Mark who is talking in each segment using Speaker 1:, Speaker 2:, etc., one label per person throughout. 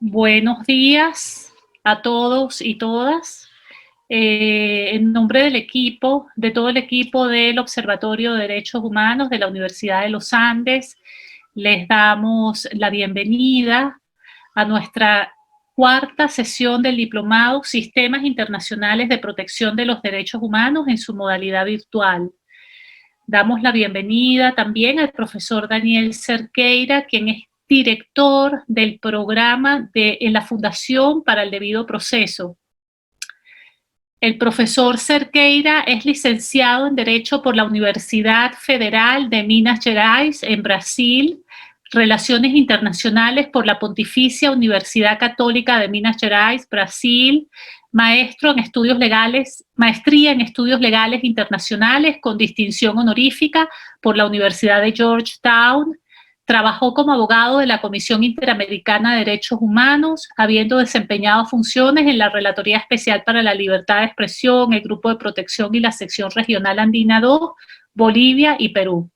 Speaker 1: Buenos días a todos y todas. En nombre del equipo, de todo el equipo del Observatorio de Derechos Humanos de la Universidad de los Andes, les damos la bienvenida a nuestra cuarta sesión del Diplomado Sistemas Internacionales de Protección de los Derechos Humanos en su modalidad virtual. Damos la bienvenida también al profesor Daniel Cerqueira, quien es director del programa en la Fundación para el Debido Proceso. El profesor Cerqueira es licenciado en Derecho por la Universidad Federal de Minas Gerais, en Brasil, Relaciones Internacionales por la Pontificia Universidad Católica de Minas Gerais, Brasil, maestría en Estudios Legales Internacionales con distinción honorífica por la Universidad de Georgetown. Trabajó como abogado de la Comisión Interamericana de Derechos Humanos, habiendo desempeñado funciones en la Relatoría Especial para la Libertad de Expresión, el Grupo de Protección y la Sección Regional Andina II, Bolivia y Perú.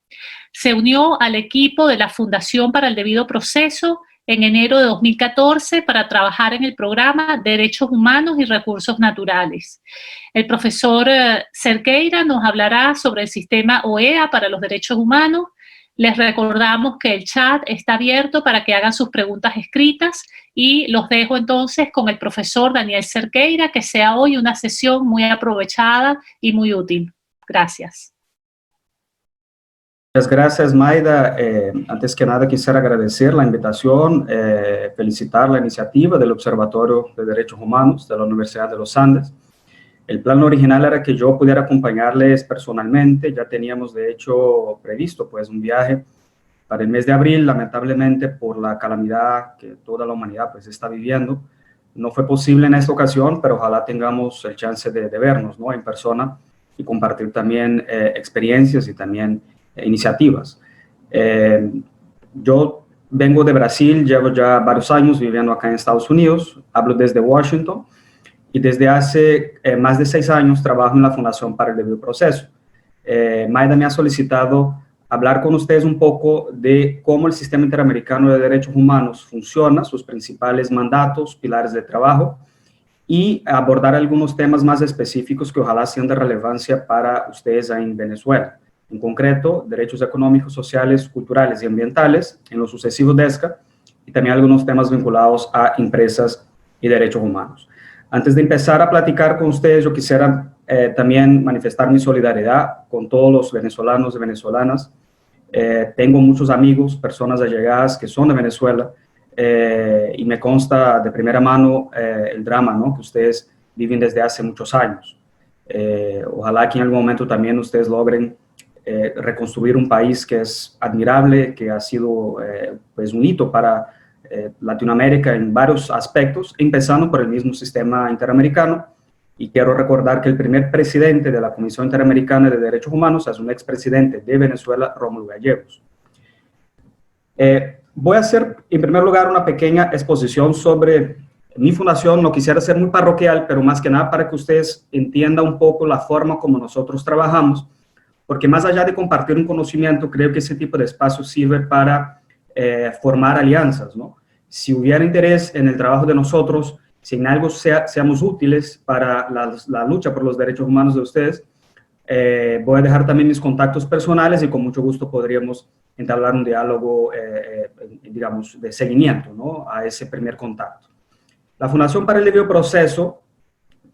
Speaker 1: Se unió al equipo de la Fundación para el Debido Proceso en enero de 2014 para trabajar en el programa Derechos Humanos y Recursos Naturales. El profesor Cerqueira nos hablará sobre el sistema OEA para los derechos humanos. Les recordamos que el chat está abierto para que hagan sus preguntas escritas y los dejo entonces con el profesor Daniel Cerqueira, que sea hoy una sesión muy aprovechada y muy útil. Gracias.
Speaker 2: Muchas gracias, Mayda. Antes que nada, quisiera agradecer la invitación, felicitar la iniciativa del Observatorio de Derechos Humanos de la Universidad de los Andes. El plan original era que yo pudiera acompañarles personalmente. Ya teníamos, de hecho, previsto pues un viaje para el mes de abril. Lamentablemente, por la calamidad que toda la humanidad pues está viviendo, no fue posible en esta ocasión, pero ojalá tengamos el chance de vernos, ¿no?, en persona y compartir también experiencias y también iniciativas. Yo vengo de Brasil, llevo ya varios años viviendo acá en Estados Unidos, hablo desde Washington, y desde hace más de 6 años trabajo en la Fundación para el Debido Proceso. Mayda me ha solicitado hablar con ustedes un poco de cómo el Sistema Interamericano de Derechos Humanos funciona, sus principales mandatos, pilares de trabajo, y abordar algunos temas más específicos que ojalá sean de relevancia para ustedes en Venezuela. En concreto, derechos económicos, sociales, culturales y ambientales, en lo sucesivo DESCA, y también algunos temas vinculados a empresas y derechos humanos. Antes de empezar a platicar con ustedes, yo quisiera también manifestar mi solidaridad con todos los venezolanos y venezolanas. Tengo muchos amigos, personas allegadas que son de Venezuela, y me consta de primera mano el drama, ¿no?, que ustedes viven desde hace muchos años. Ojalá que en algún momento también ustedes logren reconstruir un país que es admirable, que ha sido pues un hito para Latinoamérica en varios aspectos, empezando por el mismo sistema interamericano. Y quiero recordar que el primer presidente de la Comisión Interamericana de Derechos Humanos es un expresidente de Venezuela, Rómulo Gallegos. Voy a hacer, en primer lugar, una pequeña exposición sobre mi fundación. No quisiera ser muy parroquial, pero más que nada para que ustedes entiendan un poco la forma como nosotros trabajamos, porque más allá de compartir un conocimiento, creo que ese tipo de espacio sirve para formar alianzas, ¿no? Si hubiera interés en el trabajo de nosotros, si en algo seamos útiles para la lucha por los derechos humanos de ustedes, voy a dejar también mis contactos personales y con mucho gusto podríamos entablar un diálogo, digamos, de seguimiento, ¿no?, a ese primer contacto. La Fundación para el Debido Proceso,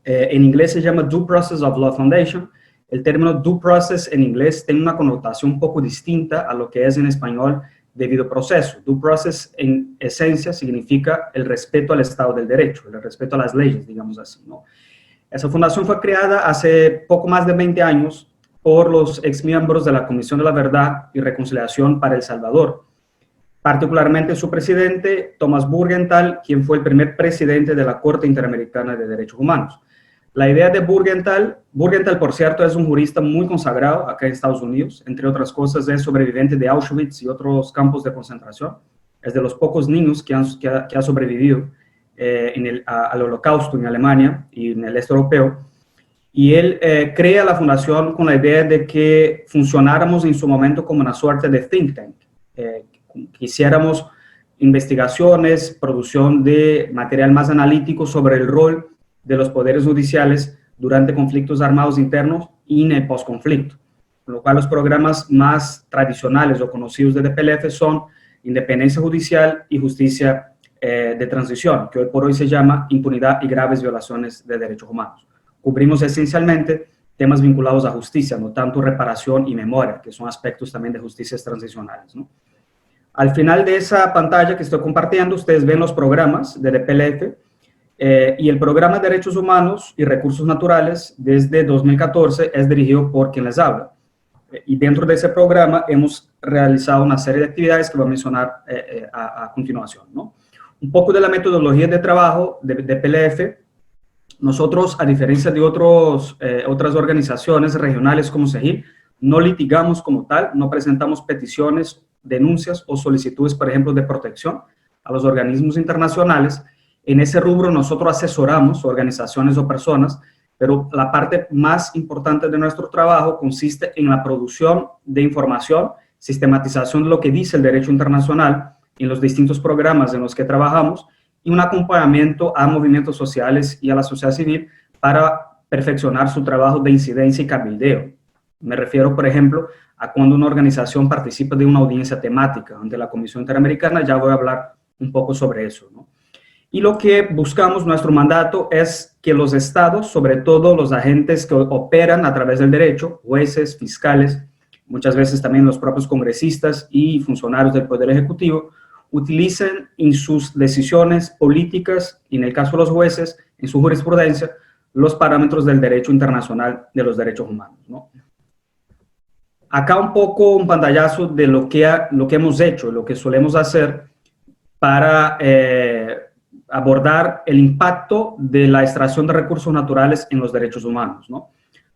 Speaker 2: en inglés se llama Due Process of Law Foundation. El término due process en inglés tiene una connotación un poco distinta a lo que es en español debido proceso. Due process en esencia significa el respeto al Estado del Derecho, el respeto a las leyes, digamos así, ¿no? Esa fundación fue creada hace poco más de 20 años por los exmiembros de la Comisión de la Verdad y Reconciliación para El Salvador, particularmente su presidente, Thomas Burgenthal, quien fue el primer presidente de la Corte Interamericana de Derechos Humanos. La idea de Burgenthal, por cierto, es un jurista muy consagrado acá en Estados Unidos. Entre otras cosas, es sobreviviente de Auschwitz y otros campos de concentración. Es de los pocos niños que ha sobrevivido al Holocausto en Alemania y en el este europeo. Y él crea la fundación con la idea de que funcionáramos en su momento como una suerte de think tank. Quisiéramos investigaciones, producción de material más analítico sobre el rol de los poderes judiciales durante conflictos armados internos y en el postconflicto. Con lo cual los programas más tradicionales o conocidos de DPLF son Independencia Judicial y Justicia de Transición, que hoy por hoy se llama Impunidad y Graves Violaciones de Derechos Humanos. Cubrimos esencialmente temas vinculados a justicia, no tanto reparación y memoria, que son aspectos también de justicias transicionales, ¿no? Al final de esa pantalla que estoy compartiendo, ustedes ven los programas de DPLF y el programa de Derechos Humanos y Recursos Naturales desde 2014 es dirigido por quien les habla. Y dentro de ese programa hemos realizado una serie de actividades que voy a mencionar a continuación, ¿no? Un poco de la metodología de trabajo de DPLF. Nosotros, a diferencia de otras organizaciones regionales como SEGIL, no litigamos como tal, no presentamos peticiones, denuncias o solicitudes, por ejemplo, de protección a los organismos internacionales. En ese rubro nosotros asesoramos organizaciones o personas, pero la parte más importante de nuestro trabajo consiste en la producción de información, sistematización de lo que dice el derecho internacional en los distintos programas en los que trabajamos y un acompañamiento a movimientos sociales y a la sociedad civil para perfeccionar su trabajo de incidencia y cabildeo. Me refiero, por ejemplo, a cuando una organización participa de una audiencia temática ante la Comisión Interamericana. Ya voy a hablar un poco sobre eso, ¿no? Y lo que buscamos, nuestro mandato, es que los estados, sobre todo los agentes que operan a través del derecho, jueces, fiscales, muchas veces también los propios congresistas y funcionarios del Poder Ejecutivo, utilicen en sus decisiones políticas, y en el caso de los jueces, en su jurisprudencia, los parámetros del derecho internacional de los derechos humanos, ¿no? Acá un poco un pantallazo de lo que hemos hecho, lo que solemos hacer para abordar el impacto de la extracción de recursos naturales en los derechos humanos, ¿no?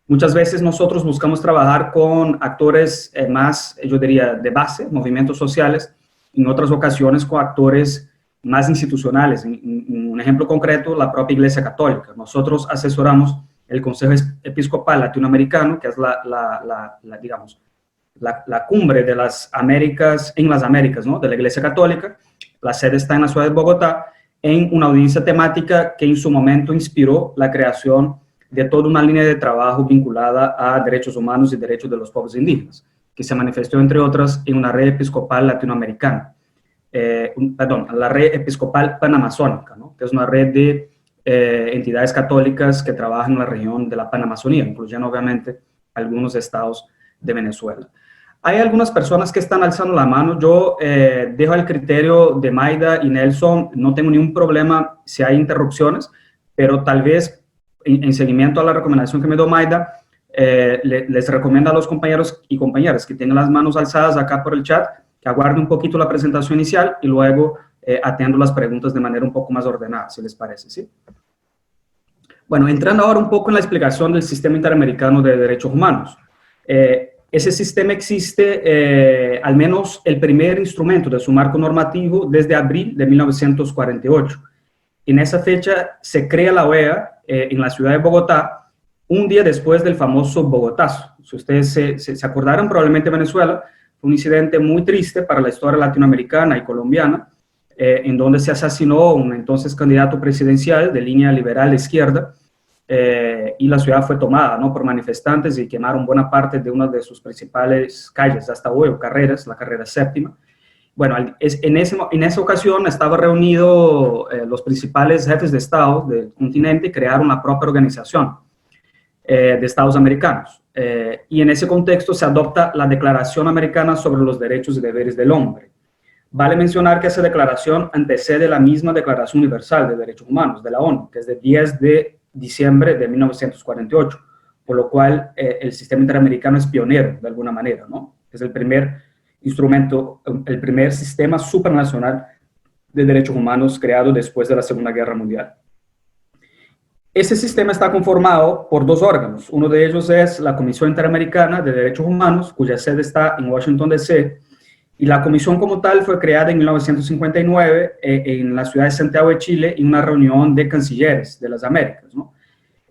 Speaker 2: Muchas veces nosotros buscamos trabajar con actores más, yo diría, de base, movimientos sociales, en otras ocasiones con actores más institucionales. En un ejemplo concreto, la propia Iglesia Católica. Nosotros asesoramos el Consejo Episcopal Latinoamericano, que es digamos, la cumbre de las Américas, en las Américas, ¿no?, de la Iglesia Católica. La sede está en la ciudad de Bogotá, en una audiencia temática que en su momento inspiró la creación de toda una línea de trabajo vinculada a derechos humanos y derechos de los pueblos indígenas, que se manifestó, entre otras, en una red episcopal latinoamericana, la red episcopal panamazónica, ¿no?, que es una red de entidades católicas que trabajan en la región de la Panamazonía, incluyendo obviamente algunos estados de Venezuela. Hay algunas personas que están alzando la mano. Yo dejo el criterio de Maida y Nelson. No tengo ningún problema si hay interrupciones, pero tal vez en seguimiento a la recomendación que me dio Maida, les recomiendo a los compañeros y compañeras que tienen las manos alzadas acá por el chat, que aguarden un poquito la presentación inicial y luego atiendo las preguntas de manera un poco más ordenada, si les parece, ¿sí? Bueno, entrando ahora un poco en la explicación del Sistema Interamericano de Derechos Humanos. Ese sistema existe, al menos el primer instrumento de su marco normativo, desde abril de 1948. En esa fecha se crea la OEA en la ciudad de Bogotá, un día después del famoso Bogotazo. Si ustedes se acordaron, probablemente Venezuela fue un incidente muy triste para la historia latinoamericana y colombiana, en donde se asesinó un entonces candidato presidencial de línea liberal de izquierda, y la ciudad fue tomada, ¿no?, por manifestantes y quemaron buena parte de una de sus principales calles hasta hoy, o carreras, la carrera séptima. Bueno, en esa ocasión estaban reunidos los principales jefes de Estado del continente y crearon la propia organización de Estados Americanos. Y en ese contexto se adopta la Declaración Americana sobre los Derechos y Deberes del Hombre. Vale mencionar que esa declaración antecede la misma Declaración Universal de Derechos Humanos de la ONU, que es de 10 de diciembre de 1948, por lo cual el sistema interamericano es pionero de alguna manera, ¿no? Es el primer instrumento, el primer sistema supranacional de derechos humanos creado después de la Segunda Guerra Mundial. Ese sistema está conformado por dos órganos. Uno de ellos es la Comisión Interamericana de Derechos Humanos, cuya sede está en Washington, D.C., y la comisión como tal fue creada en 1959 en la ciudad de Santiago de Chile, en una reunión de cancilleres de las Américas, ¿no?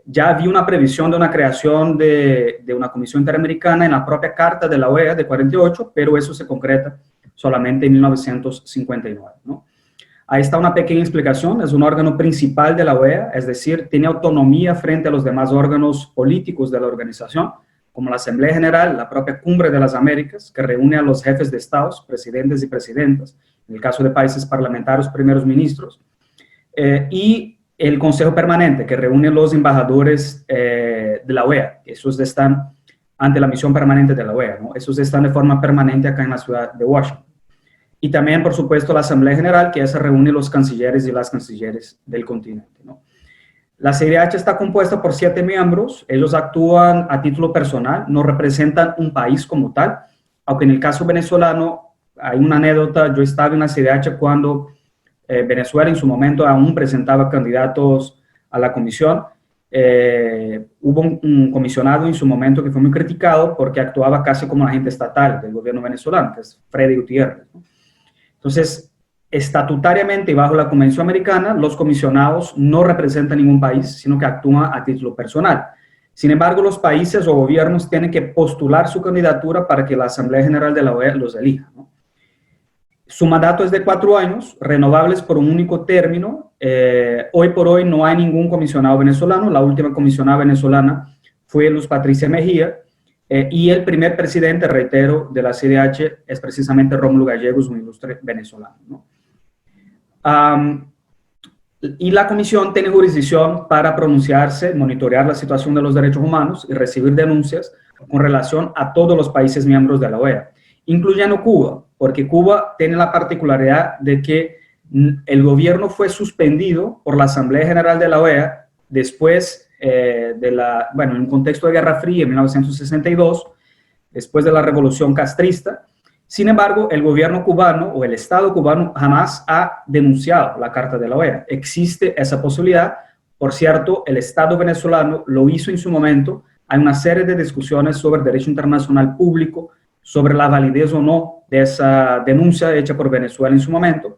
Speaker 2: Ya había una previsión de una creación de una comisión interamericana en la propia Carta de la OEA de 48, pero eso se concreta solamente en 1959, ¿no? Ahí está una pequeña explicación. Es un órgano principal de la OEA, es decir, tiene autonomía frente a los demás órganos políticos de la organización, como la Asamblea General, la propia Cumbre de las Américas, que reúne a los jefes de estados, presidentes y presidentas, en el caso de países parlamentarios, primeros ministros, y el Consejo Permanente, que reúne a los embajadores de la OEA. Esos están ante la misión permanente de la OEA, ¿no? Esos están de forma permanente acá en la ciudad de Washington. Y también, por supuesto, la Asamblea General, que esa reúne los cancilleres y las cancilleres del continente, ¿no? La CIDH está compuesta por 7 miembros. Ellos actúan a título personal, no representan un país como tal, aunque en el caso venezolano hay una anécdota. Yo estaba en la CIDH cuando Venezuela en su momento aún presentaba candidatos a la comisión. Hubo un comisionado en su momento que fue muy criticado porque actuaba casi como un agente estatal del gobierno venezolano, que es Freddy Gutiérrez, ¿no? Entonces, estatutariamente y bajo la Convención Americana, los comisionados no representan ningún país, sino que actúan a título personal. Sin embargo, los países o gobiernos tienen que postular su candidatura para que la Asamblea General de la OEA los elija, ¿no? Su mandato es de 4 años, renovables por un único término. Hoy por hoy no hay ningún comisionado venezolano. La última comisionada venezolana fue Luz Patricia Mejía, y el primer presidente, reitero, de la CIDH es precisamente Rómulo Gallegos, un ilustre venezolano, ¿no? Y la comisión tiene jurisdicción para pronunciarse, monitorear la situación de los derechos humanos y recibir denuncias con relación a todos los países miembros de la OEA, incluyendo Cuba, porque Cuba tiene la particularidad de que el gobierno fue suspendido por la Asamblea General de la OEA después en un contexto de Guerra Fría en 1962, después de la Revolución Castrista. Sin embargo, el gobierno cubano o el Estado cubano jamás ha denunciado la Carta de la OEA. Existe esa posibilidad. Por cierto, el Estado venezolano lo hizo en su momento. Hay una serie de discusiones sobre derecho internacional público, sobre la validez o no de esa denuncia hecha por Venezuela en su momento,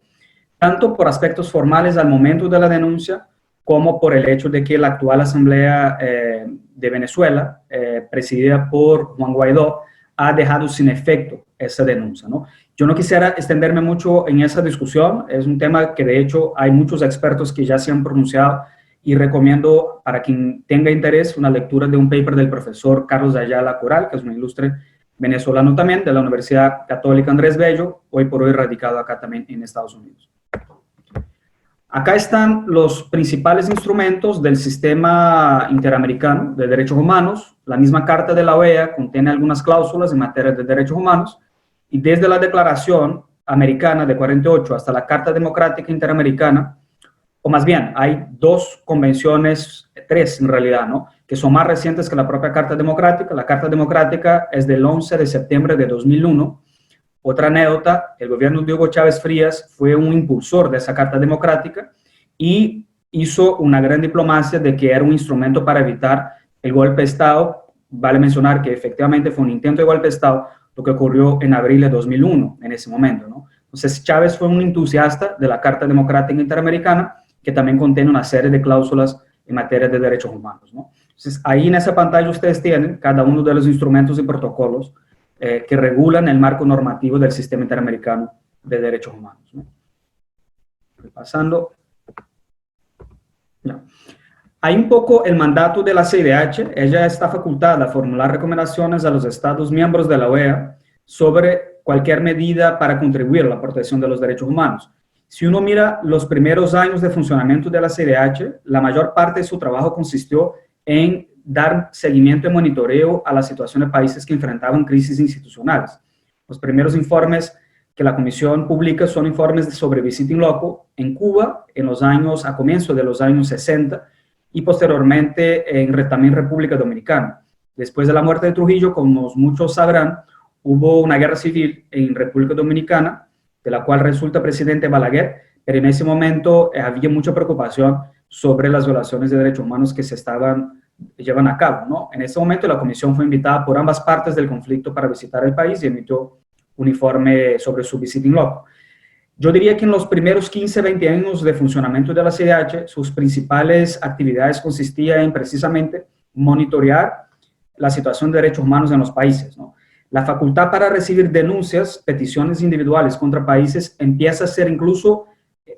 Speaker 2: tanto por aspectos formales al momento de la denuncia, como por el hecho de que la actual Asamblea de Venezuela, presidida por Juan Guaidó, ha dejado sin efecto esa denuncia, ¿no? Yo no quisiera extenderme mucho en esa discusión. Es un tema que de hecho hay muchos expertos que ya se han pronunciado, y recomiendo para quien tenga interés una lectura de un paper del profesor Carlos Ayala Coral, que es un ilustre venezolano también, de la Universidad Católica Andrés Bello, hoy por hoy radicado acá también en Estados Unidos. Acá están los principales instrumentos del sistema interamericano de derechos humanos. La misma Carta de la OEA contiene algunas cláusulas en materia de derechos humanos, y desde la Declaración Americana de 48 hasta la Carta Democrática Interamericana, o más bien, hay 2 convenciones, 3 en realidad, ¿no?, que son más recientes que la propia Carta Democrática. La Carta Democrática es del 11 de septiembre de 2001. Otra anécdota: el gobierno de Hugo Chávez Frías fue un impulsor de esa Carta Democrática y hizo una gran diplomacia de que era un instrumento para evitar el golpe de Estado. Vale mencionar que efectivamente fue un intento de golpe de Estado lo que ocurrió en abril de 2001, en ese momento, ¿no? Entonces, Chávez fue un entusiasta de la Carta Democrática Interamericana, que también contiene una serie de cláusulas en materia de derechos humanos, ¿no? Entonces, ahí en esa pantalla ustedes tienen cada uno de los instrumentos y protocolos que regulan el marco normativo del sistema interamericano de derechos humanos, ¿no? Pasando. Ya. Hay un poco el mandato de la CIDH. Ella está facultada a formular recomendaciones a los Estados miembros de la OEA sobre cualquier medida para contribuir a la protección de los derechos humanos. Si uno mira los primeros años de funcionamiento de la CIDH, la mayor parte de su trabajo consistió en dar seguimiento y monitoreo a la situación de países que enfrentaban crisis institucionales. Los primeros informes que la Comisión publica son informes sobre Visita in Loco en Cuba a comienzos de los años 60 y posteriormente también en República Dominicana. Después de la muerte de Trujillo, como muchos sabrán, hubo una guerra civil en República Dominicana, de la cual resulta presidente Balaguer, pero en ese momento había mucha preocupación sobre las violaciones de derechos humanos que se llevan a cabo, ¿no? En ese momento la comisión fue invitada por ambas partes del conflicto para visitar el país y emitió un informe sobre su visita in loco. Yo diría que en los primeros 15, 20 años de funcionamiento de la CIDH, sus principales actividades consistían en precisamente monitorear la situación de derechos humanos en los países, ¿no? la facultad para recibir denuncias, peticiones individuales contra países empieza a ser incluso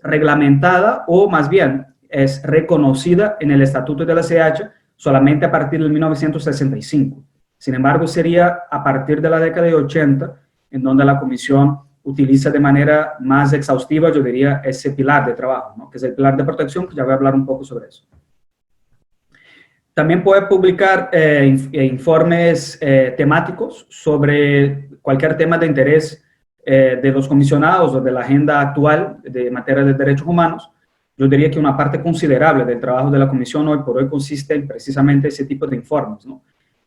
Speaker 2: reglamentada o más bien es reconocida en el Estatuto de la CIDH solamente a partir de 1965. Sin embargo, sería a partir de la década de 80 en donde la Comisión utiliza de manera más exhaustiva, yo diría, ese pilar de trabajo, ¿no? Que es el pilar de protección, que ya voy a hablar un poco sobre eso. También puede publicar informes temáticos sobre cualquier tema de interés de los comisionados o de la agenda actual de materia de derechos humanos. Yo diría que una parte considerable del trabajo de la Comisión hoy por hoy consiste en precisamente ese tipo de informes, ¿no?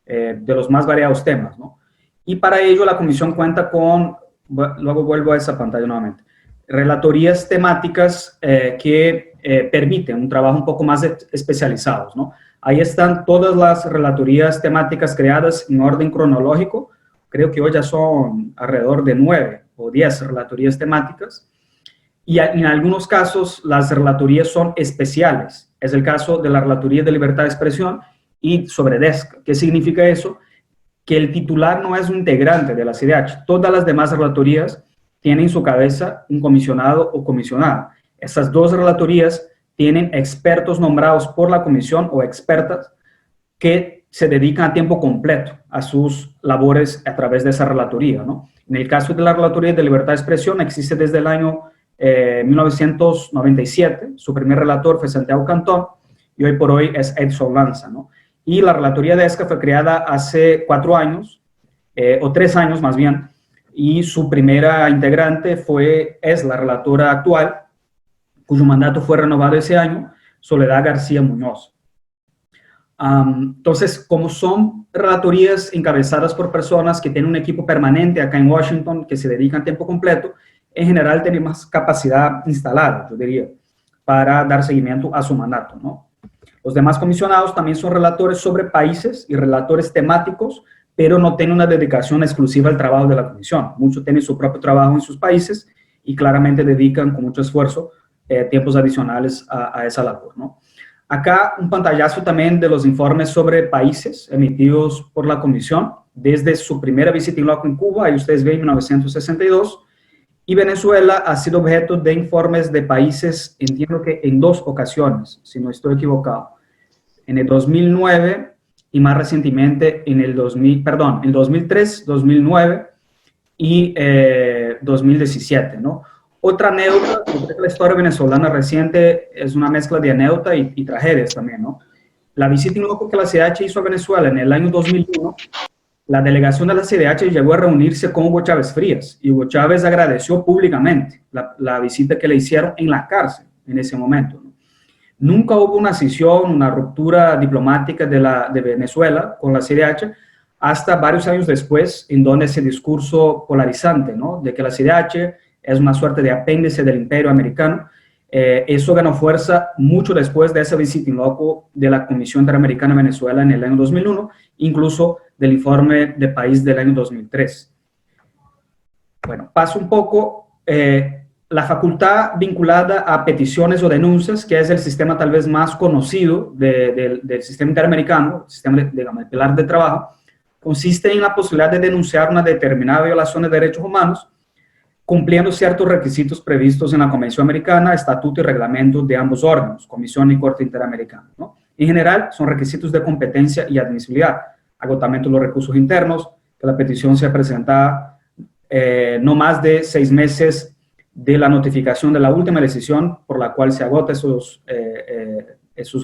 Speaker 2: De los más variados temas, ¿no? Y para ello la Comisión cuenta con, luego vuelvo a esa pantalla nuevamente, relatorías temáticas que permiten un trabajo un poco más especializado, ¿no? Ahí están todas las relatorías temáticas creadas en orden cronológico. Creo que hoy ya son alrededor de 9 o 10 relatorías temáticas. Y en algunos casos las relatorías son especiales. Es el caso de la Relatoría de Libertad de Expresión y sobre DESCA. ¿Qué significa eso? Que el titular no es un integrante de la CIDH. Todas las demás relatorías tienen en su cabeza un comisionado o comisionada. Esas dos relatorías tienen expertos nombrados por la comisión o expertas que se dedican a tiempo completo a sus labores a través de esa relatoría, ¿no? En el caso de la Relatoría de Libertad de Expresión existe desde el año 1997, su primer relator fue Santiago Cantón y hoy por hoy es Edson Lanza, ¿no? Y la Relatoría de ESCA fue creada hace 4 años, o 3 años más bien, y su primera integrante es la relatora actual, cuyo mandato fue renovado ese año, Soledad García Muñoz. Entonces, como son relatorías encabezadas por personas que tienen un equipo permanente acá en Washington, que se dedican a tiempo completo, en general tienen más capacidad instalada, yo diría, para dar seguimiento a su mandato, ¿no? Los demás comisionados también son relatores sobre países y relatores temáticos, pero no tienen una dedicación exclusiva al trabajo de la comisión. Muchos tienen su propio trabajo en sus países y claramente dedican con mucho esfuerzo tiempos adicionales a esa labor, ¿no? Acá un pantallazo también de los informes sobre países emitidos por la comisión desde su primera visita in loco en Cuba, ahí ustedes ven 1962, y Venezuela ha sido objeto de informes de países, entiendo que en 2 ocasiones, si no estoy equivocado, en el 2009 y más recientemente en el 2003, 2009 y 2017, ¿no? Otra anécdota, la historia venezolana reciente es una mezcla de anécdota y tragedias también, ¿no? La visita in loco que la CIDH hizo a Venezuela en el año 2001, la delegación de la CIDH llegó a reunirse con Hugo Chávez Frías y Hugo Chávez agradeció públicamente la visita que le hicieron en la cárcel en ese momento, ¿no? Nunca hubo una escisión, una ruptura diplomática de Venezuela con la CIDH hasta varios años después, en donde ese discurso polarizante, ¿no? De que la CIDH es una suerte de apéndice del imperio americano, eso ganó fuerza mucho después de esa visita in loco de la Comisión Interamericana a Venezuela en el año 2001, incluso del informe de país del año 2003. Bueno, paso un poco la facultad vinculada a peticiones o denuncias, que es el sistema tal vez más conocido del sistema interamericano, el sistema, digamos, el pilar de trabajo, consiste en la posibilidad de denunciar una determinada violación de derechos humanos, cumpliendo ciertos requisitos previstos en la Convención Americana, Estatuto y Reglamento de ambos órganos, Comisión y Corte Interamericana, ¿no? En general, son requisitos de competencia y admisibilidad, agotamiento de los recursos internos, que la petición sea presentada no más de 6 meses de la notificación de la última decisión por la cual se agota esos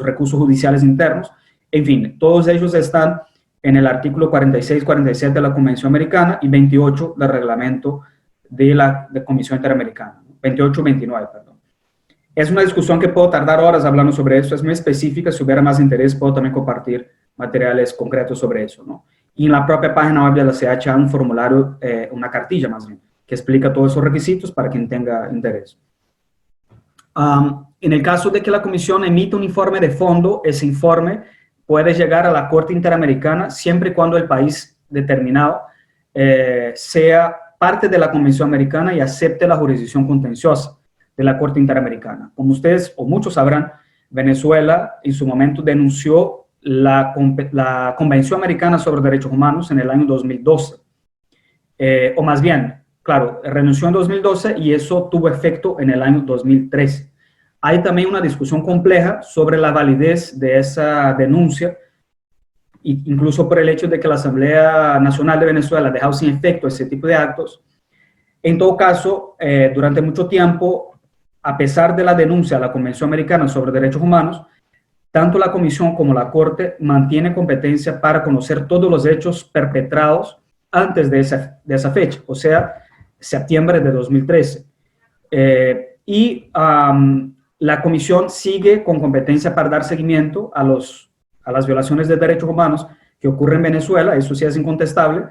Speaker 2: recursos judiciales internos. En fin, todos ellos están en el artículo 46, 47 de la Convención Americana y 28 del Reglamento de la Comisión Interamericana, 28 29, perdón. Es una discusión que puedo tardar horas hablando sobre eso, es muy específica, si hubiera más interés puedo también compartir materiales concretos sobre eso, ¿no? Y en la propia página web de la CIDH hay un formulario, una cartilla más bien, que explica todos esos requisitos para quien tenga interés. En el caso de que la comisión emita un informe de fondo, ese informe puede llegar a la Corte Interamericana siempre y cuando el país determinado sea parte de la Convención Americana y acepte la jurisdicción contenciosa de la Corte Interamericana. Como ustedes o muchos sabrán, Venezuela en su momento denunció la Convención Americana sobre Derechos Humanos en el año 2012. o más bien, claro, renunció en 2012 y eso tuvo efecto en el año 2013. Hay también una discusión compleja sobre la validez de esa denuncia, incluso por el hecho de que la Asamblea Nacional de Venezuela ha dejado sin efecto ese tipo de actos. En todo caso, durante mucho tiempo, a pesar de la denuncia a la Convención Americana sobre Derechos Humanos, tanto la Comisión como la Corte mantienen competencia para conocer todos los hechos perpetrados antes de esa fecha, o sea, septiembre de 2013. La Comisión sigue con competencia para dar seguimiento a las violaciones de derechos humanos que ocurren en Venezuela, eso sí es incontestable,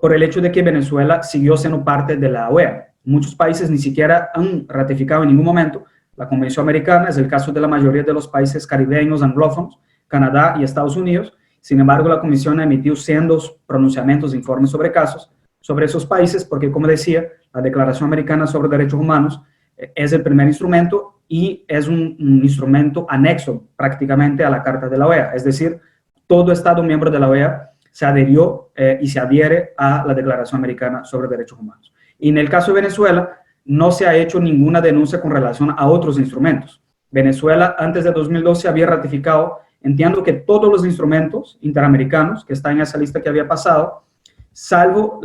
Speaker 2: por el hecho de que Venezuela siguió siendo parte de la OEA. Muchos países ni siquiera han ratificado en ningún momento la Convención Americana, es el caso de la mayoría de los países caribeños anglófonos, Canadá y Estados Unidos. Sin embargo, la Comisión ha emitido sendos pronunciamientos, informes sobre casos sobre esos países, porque, como decía, la Declaración Americana sobre Derechos Humanos es el primer instrumento y es un instrumento anexo prácticamente a la Carta de la OEA, es decir, todo Estado miembro de la OEA se adhirió y se adhiere a la Declaración Americana sobre Derechos Humanos. Y en el caso de Venezuela, no se ha hecho ninguna denuncia con relación a otros instrumentos. Venezuela, antes de 2012, había ratificado, entiendo que todos los instrumentos interamericanos que están en esa lista que había pasado, salvo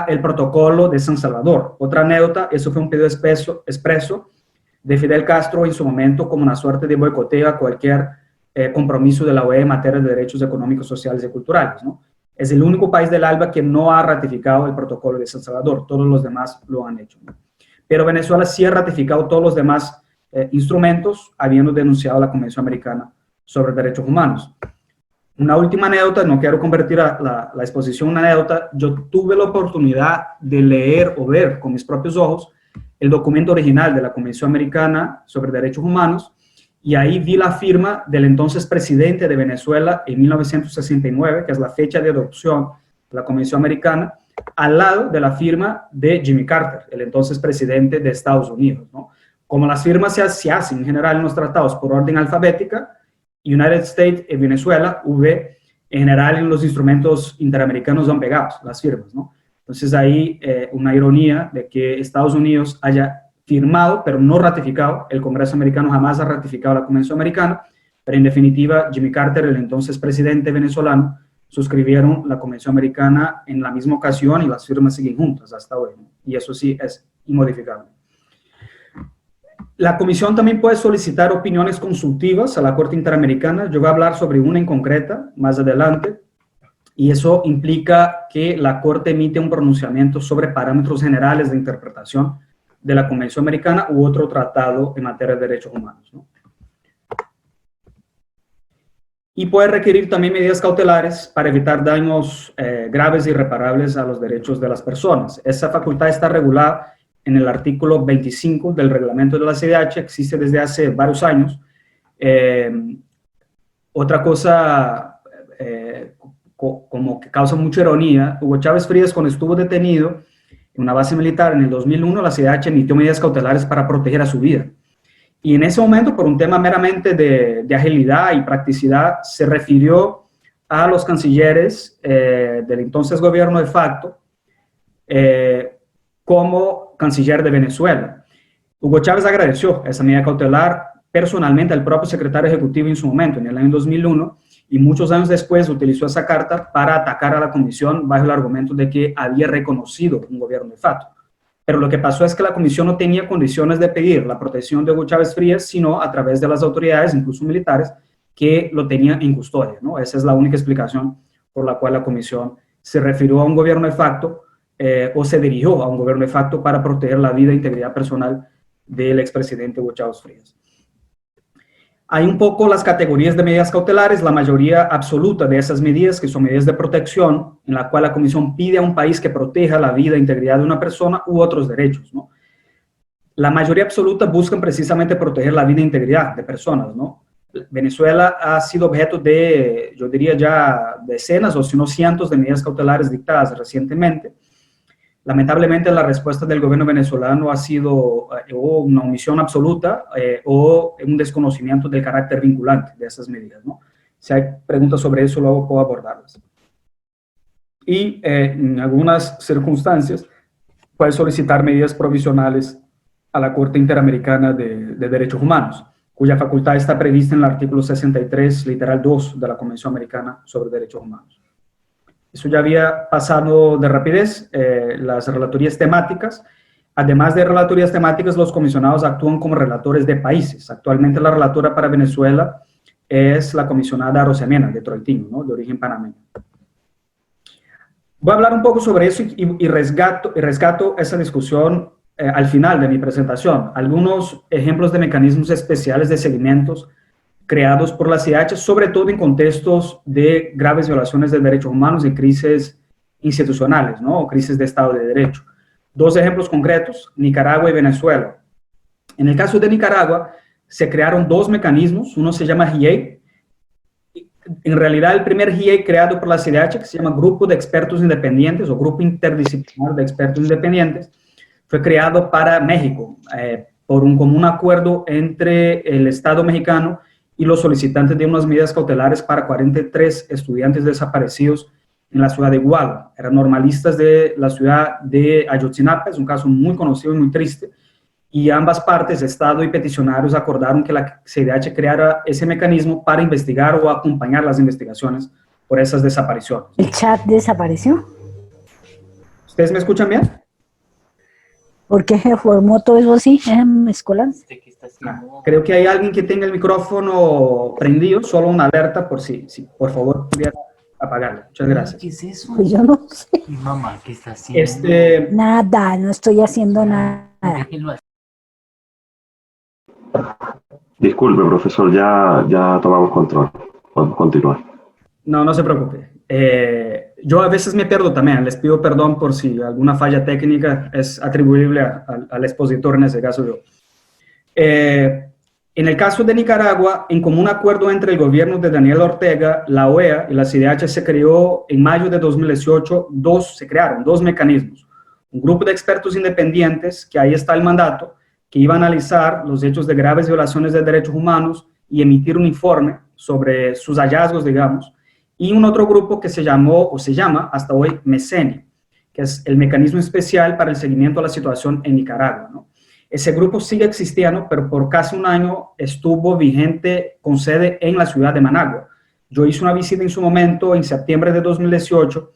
Speaker 2: el protocolo de San Salvador. Otra anécdota, eso fue un pedido expreso de Fidel Castro en su momento como una suerte de boicoteo a cualquier compromiso de la OEA en materia de derechos económicos, sociales y culturales, ¿no? Es el único país del ALBA que no ha ratificado el protocolo de San Salvador, todos los demás lo han hecho, ¿no? Pero Venezuela sí ha ratificado todos los demás instrumentos, habiendo denunciado la Convención Americana sobre Derechos Humanos. Una última anécdota, no quiero convertir la exposición en una anécdota, yo tuve la oportunidad de leer o ver con mis propios ojos el documento original de la Convención Americana sobre Derechos Humanos, y ahí vi la firma del entonces presidente de Venezuela en 1969, que es la fecha de adopción de la Convención Americana, al lado de la firma de Jimmy Carter, el entonces presidente de Estados Unidos, ¿no? Como las firmas se hacen en general en los tratados por orden alfabética, United States y Venezuela, V, en general en los instrumentos interamericanos son pegados, las firmas, ¿no? Entonces ahí una ironía de que Estados Unidos haya firmado, pero no ratificado, el Congreso americano jamás ha ratificado la Convención Americana, pero en definitiva Jimmy Carter, el entonces presidente venezolano, suscribieron la Convención Americana en la misma ocasión y las firmas siguen juntas hasta hoy, ¿no? Y eso sí es inmodificable. La Comisión también puede solicitar opiniones consultivas a la Corte Interamericana. Yo voy a hablar sobre una en concreta más adelante, y eso implica que la Corte emite un pronunciamiento sobre parámetros generales de interpretación de la Convención Americana u otro tratado en materia de derechos humanos, ¿no? Y puede requerir también medidas cautelares para evitar daños graves e irreparables a los derechos de las personas. Esa facultad está regulada en el artículo 25 del reglamento de la CIDH, existe desde hace varios años. Otra cosa como que causa mucha ironía, Hugo Chávez Frías, cuando estuvo detenido en una base militar en el 2001, la CIDH emitió medidas cautelares para proteger a su vida. Y en ese momento, por un tema meramente de agilidad y practicidad, se refirió a los cancilleres del entonces gobierno de facto como canciller de Venezuela. Hugo Chávez agradeció esa medida cautelar personalmente al propio secretario ejecutivo en su momento, en el año 2001, y muchos años después utilizó esa carta para atacar a la Comisión bajo el argumento de que había reconocido un gobierno de facto. Pero lo que pasó es que la Comisión no tenía condiciones de pedir la protección de Hugo Chávez Frías, sino a través de las autoridades, incluso militares, que lo tenían en custodia, ¿no? Esa es la única explicación por la cual la Comisión se refirió a un gobierno de facto o se dirigió a un gobierno de facto para proteger la vida e integridad personal del expresidente Hugo Chávez Frías. Hay un poco las categorías de medidas cautelares, la mayoría absoluta de esas medidas, que son medidas de protección, en la cual la Comisión pide a un país que proteja la vida e integridad de una persona u otros derechos, ¿no? La mayoría absoluta buscan precisamente proteger la vida e integridad de personas, ¿no? Venezuela ha sido objeto de, yo diría ya decenas o si no cientos de medidas cautelares dictadas recientemente. Lamentablemente la respuesta del gobierno venezolano ha sido o una omisión absoluta o un desconocimiento del carácter vinculante de esas medidas, ¿no? Si hay preguntas sobre eso, luego puedo abordarlas. y en algunas circunstancias puede solicitar medidas provisionales a la Corte Interamericana de Derechos Humanos, cuya facultad está prevista en el artículo 63, literal 2 de la Convención Americana sobre Derechos Humanos. Eso ya había pasado de rapidez, las relatorías temáticas. Además de relatorías temáticas, los comisionados actúan como relatores de países. Actualmente la relatora para Venezuela es la comisionada Rosemena de Troitino, ¿no?, de origen panameño. Voy a hablar un poco sobre eso y rescato esa discusión al final de mi presentación. Algunos ejemplos de mecanismos especiales de seguimientos creados por la CIH, sobre todo en contextos de graves violaciones de derechos humanos y crisis institucionales, ¿no?, o crisis de Estado de Derecho. Dos ejemplos concretos, Nicaragua y Venezuela. En el caso de Nicaragua, se crearon dos mecanismos. Uno se llama GIEI. En realidad, el primer GIEI creado por la CIDH, que se llama Grupo de Expertos Independientes o Grupo Interdisciplinar de Expertos Independientes, fue creado para México por un común acuerdo entre el Estado mexicano y los solicitantes de unas medidas cautelares para 43 estudiantes desaparecidos en la ciudad de Iguala. Eran normalistas de la ciudad de Ayotzinapa, es un caso muy conocido y muy triste, y ambas partes, Estado y peticionarios, acordaron que la CIDH creara ese mecanismo para investigar o acompañar las investigaciones por esas desapariciones.
Speaker 3: ¿El chat desapareció?
Speaker 2: ¿Ustedes me escuchan bien?
Speaker 3: ¿Por qué se formó todo eso así en escolar?
Speaker 2: Creo que hay alguien que tenga el micrófono prendido, solo una alerta por si por favor pudiera apagarlo. Muchas gracias.
Speaker 4: ¿Qué es eso?
Speaker 3: Pues yo no sé.
Speaker 4: Mi mamá, ¿qué está haciendo?
Speaker 3: Nada, no estoy haciendo nada.
Speaker 4: Déjenlo así.
Speaker 5: Disculpe, profesor, ya tomamos control. Podemos continuar.
Speaker 2: No se preocupe. Yo a veces me pierdo también. Les pido perdón por si alguna falla técnica es atribuible al expositor, en ese caso yo. En el caso de Nicaragua, en común acuerdo entre el gobierno de Daniel Ortega, la OEA y la CIDH, se creó en mayo de 2018, se crearon dos mecanismos. Un grupo de expertos independientes, que ahí está el mandato, que iba a analizar los hechos de graves violaciones de derechos humanos y emitir un informe sobre sus hallazgos, digamos, y un otro grupo que se llamó, o se llama hasta hoy, MECENI, que es el Mecanismo Especial para el Seguimiento a la Situación en Nicaragua, ¿no? Ese grupo sigue existiendo, pero por casi un año estuvo vigente con sede en la ciudad de Managua. Yo hice una visita en su momento, en septiembre de 2018,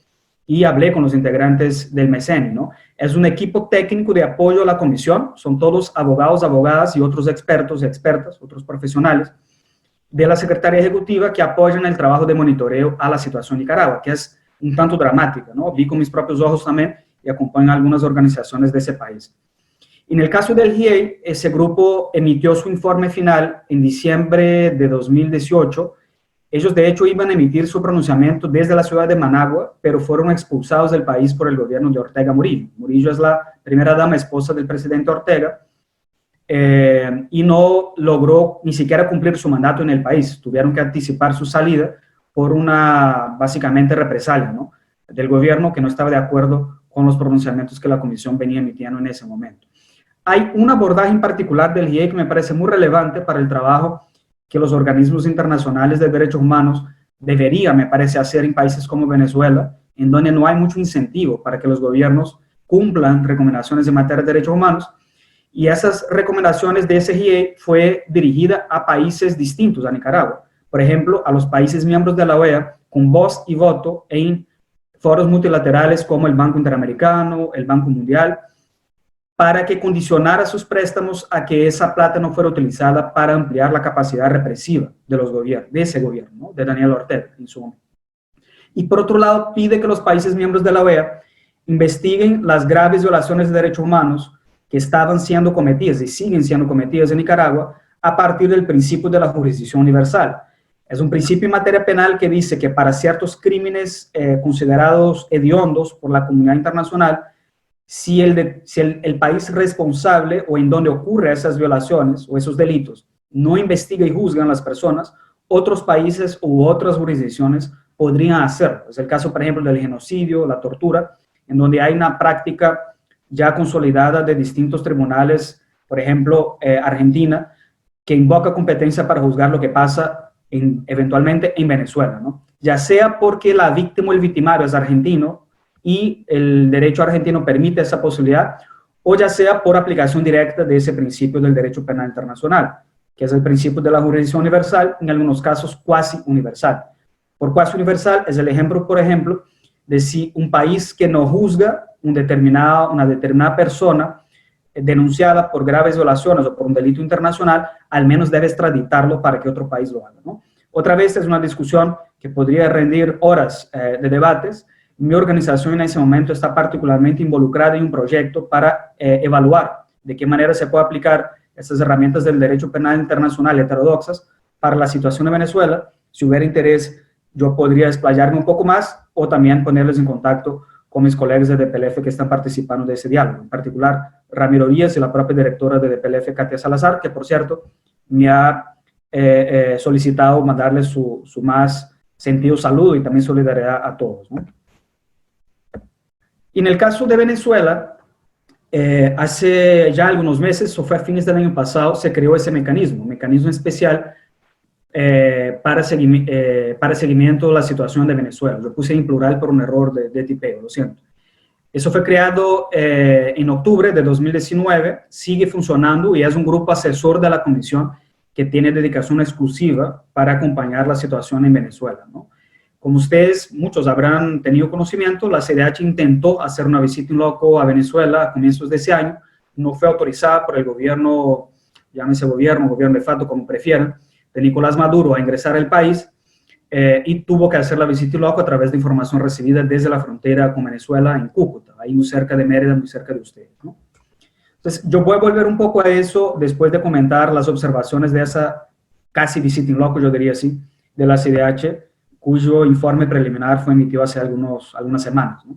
Speaker 2: y hablé con los integrantes del MECENI, ¿no? Es un equipo técnico de apoyo a la comisión, son todos abogados, abogadas y otros expertos y expertas, otros profesionales de la Secretaría Ejecutiva que apoyan el trabajo de monitoreo a la situación en Nicaragua, que es un tanto dramática, ¿no? Vi con mis propios ojos también y acompañan algunas organizaciones de ese país. En el caso del GIEI, ese grupo emitió su informe final en diciembre de 2018. Ellos, de hecho, iban a emitir su pronunciamiento desde la ciudad de Managua, pero fueron expulsados del país por el gobierno de Ortega Murillo. Murillo es la primera dama, esposa del presidente Ortega, y no logró ni siquiera cumplir su mandato en el país. Tuvieron que anticipar su salida por una, básicamente, represalia, ¿no?, del gobierno, que no estaba de acuerdo con los pronunciamientos que la comisión venía emitiendo en ese momento. Hay un abordaje en particular del GIEI que me parece muy relevante para el trabajo que los organismos internacionales de derechos humanos deberían, me parece, hacer en países como Venezuela, en donde no hay mucho incentivo para que los gobiernos cumplan recomendaciones en materia de derechos humanos. Y esas recomendaciones de ese GIEI fue dirigida a países distintos a Nicaragua. Por ejemplo, a los países miembros de la OEA con voz y voto en foros multilaterales como el Banco Interamericano, el Banco Mundial, para que condicionara sus préstamos a que esa plata no fuera utilizada para ampliar la capacidad represiva de los gobiernos, de ese gobierno, ¿no?, de Daniel Ortega en su momento. Y por otro lado, pide que los países miembros de la OEA investiguen las graves violaciones de derechos humanos que estaban siendo cometidas y siguen siendo cometidas en Nicaragua a partir del principio de la jurisdicción universal. Es un principio en materia penal que dice que para ciertos crímenes considerados hediondos por la comunidad internacional, si el país responsable o en donde ocurren esas violaciones o esos delitos no investiga y juzga a las personas, otros países u otras jurisdicciones podrían hacerlo. Es el caso, por ejemplo, del genocidio, la tortura, en donde hay una práctica ya consolidada de distintos tribunales, por ejemplo, Argentina, que invoca competencia para juzgar lo que pasa eventualmente en Venezuela, ¿no? ya sea porque la víctima o el victimario es argentino y el derecho argentino permite esa posibilidad, o ya sea por aplicación directa de ese principio del derecho penal internacional, que es el principio de la jurisdicción universal, en algunos casos cuasi universal. Por cuasi universal es el ejemplo, por ejemplo, de si un país que no juzga una determinada persona denunciada por graves violaciones o por un delito internacional, al menos debe extraditarlo para que otro país lo haga, ¿no? Otra vez es una discusión que podría rendir horas de debates. Mi organización en ese momento está particularmente involucrada en un proyecto para evaluar de qué manera se puede aplicar estas herramientas del derecho penal internacional heterodoxas para la situación de Venezuela. Si hubiera interés, yo podría explayarme un poco más o también ponerles en contacto con mis colegas de DPLF que están participando de ese diálogo, en particular Ramiro Díaz y la propia directora de DPLF, Katia Salazar, que por cierto me ha solicitado mandarles su más sentido saludo y también solidaridad a todos, ¿no? Y en el caso de Venezuela, hace ya algunos meses, o fue a fines del año pasado, se creó ese mecanismo especial para seguimiento de la situación de Venezuela. Lo puse en plural por un error de tipeo, lo siento. Eso fue creado en octubre de 2019, sigue funcionando y es un grupo asesor de la Comisión que tiene dedicación exclusiva para acompañar la situación en Venezuela, ¿no? Como ustedes, muchos habrán tenido conocimiento, la CIDH intentó hacer una visita in loco a Venezuela a comienzos de ese año, no fue autorizada por el gobierno, llámese gobierno de facto, como prefieran, de Nicolás Maduro a ingresar al país, y tuvo que hacer la visita in loco a través de información recibida desde la frontera con Venezuela en Cúcuta, ahí muy cerca de Mérida, muy cerca de ustedes, ¿no? Entonces, yo voy a volver un poco a eso después de comentar las observaciones de esa casi visita in loco, yo diría así, de la CIDH, cuyo informe preliminar fue emitido hace algunas semanas, ¿no?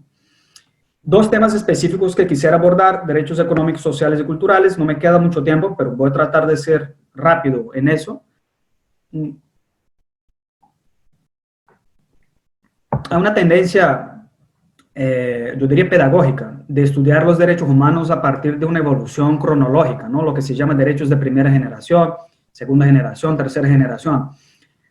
Speaker 2: Dos temas específicos que quisiera abordar: derechos económicos, sociales y culturales. No me queda mucho tiempo, pero voy a tratar de ser rápido en eso. Hay una tendencia, yo diría pedagógica, de estudiar los derechos humanos a partir de una evolución cronológica, ¿no? Lo que se llama derechos de primera generación, segunda generación, tercera generación.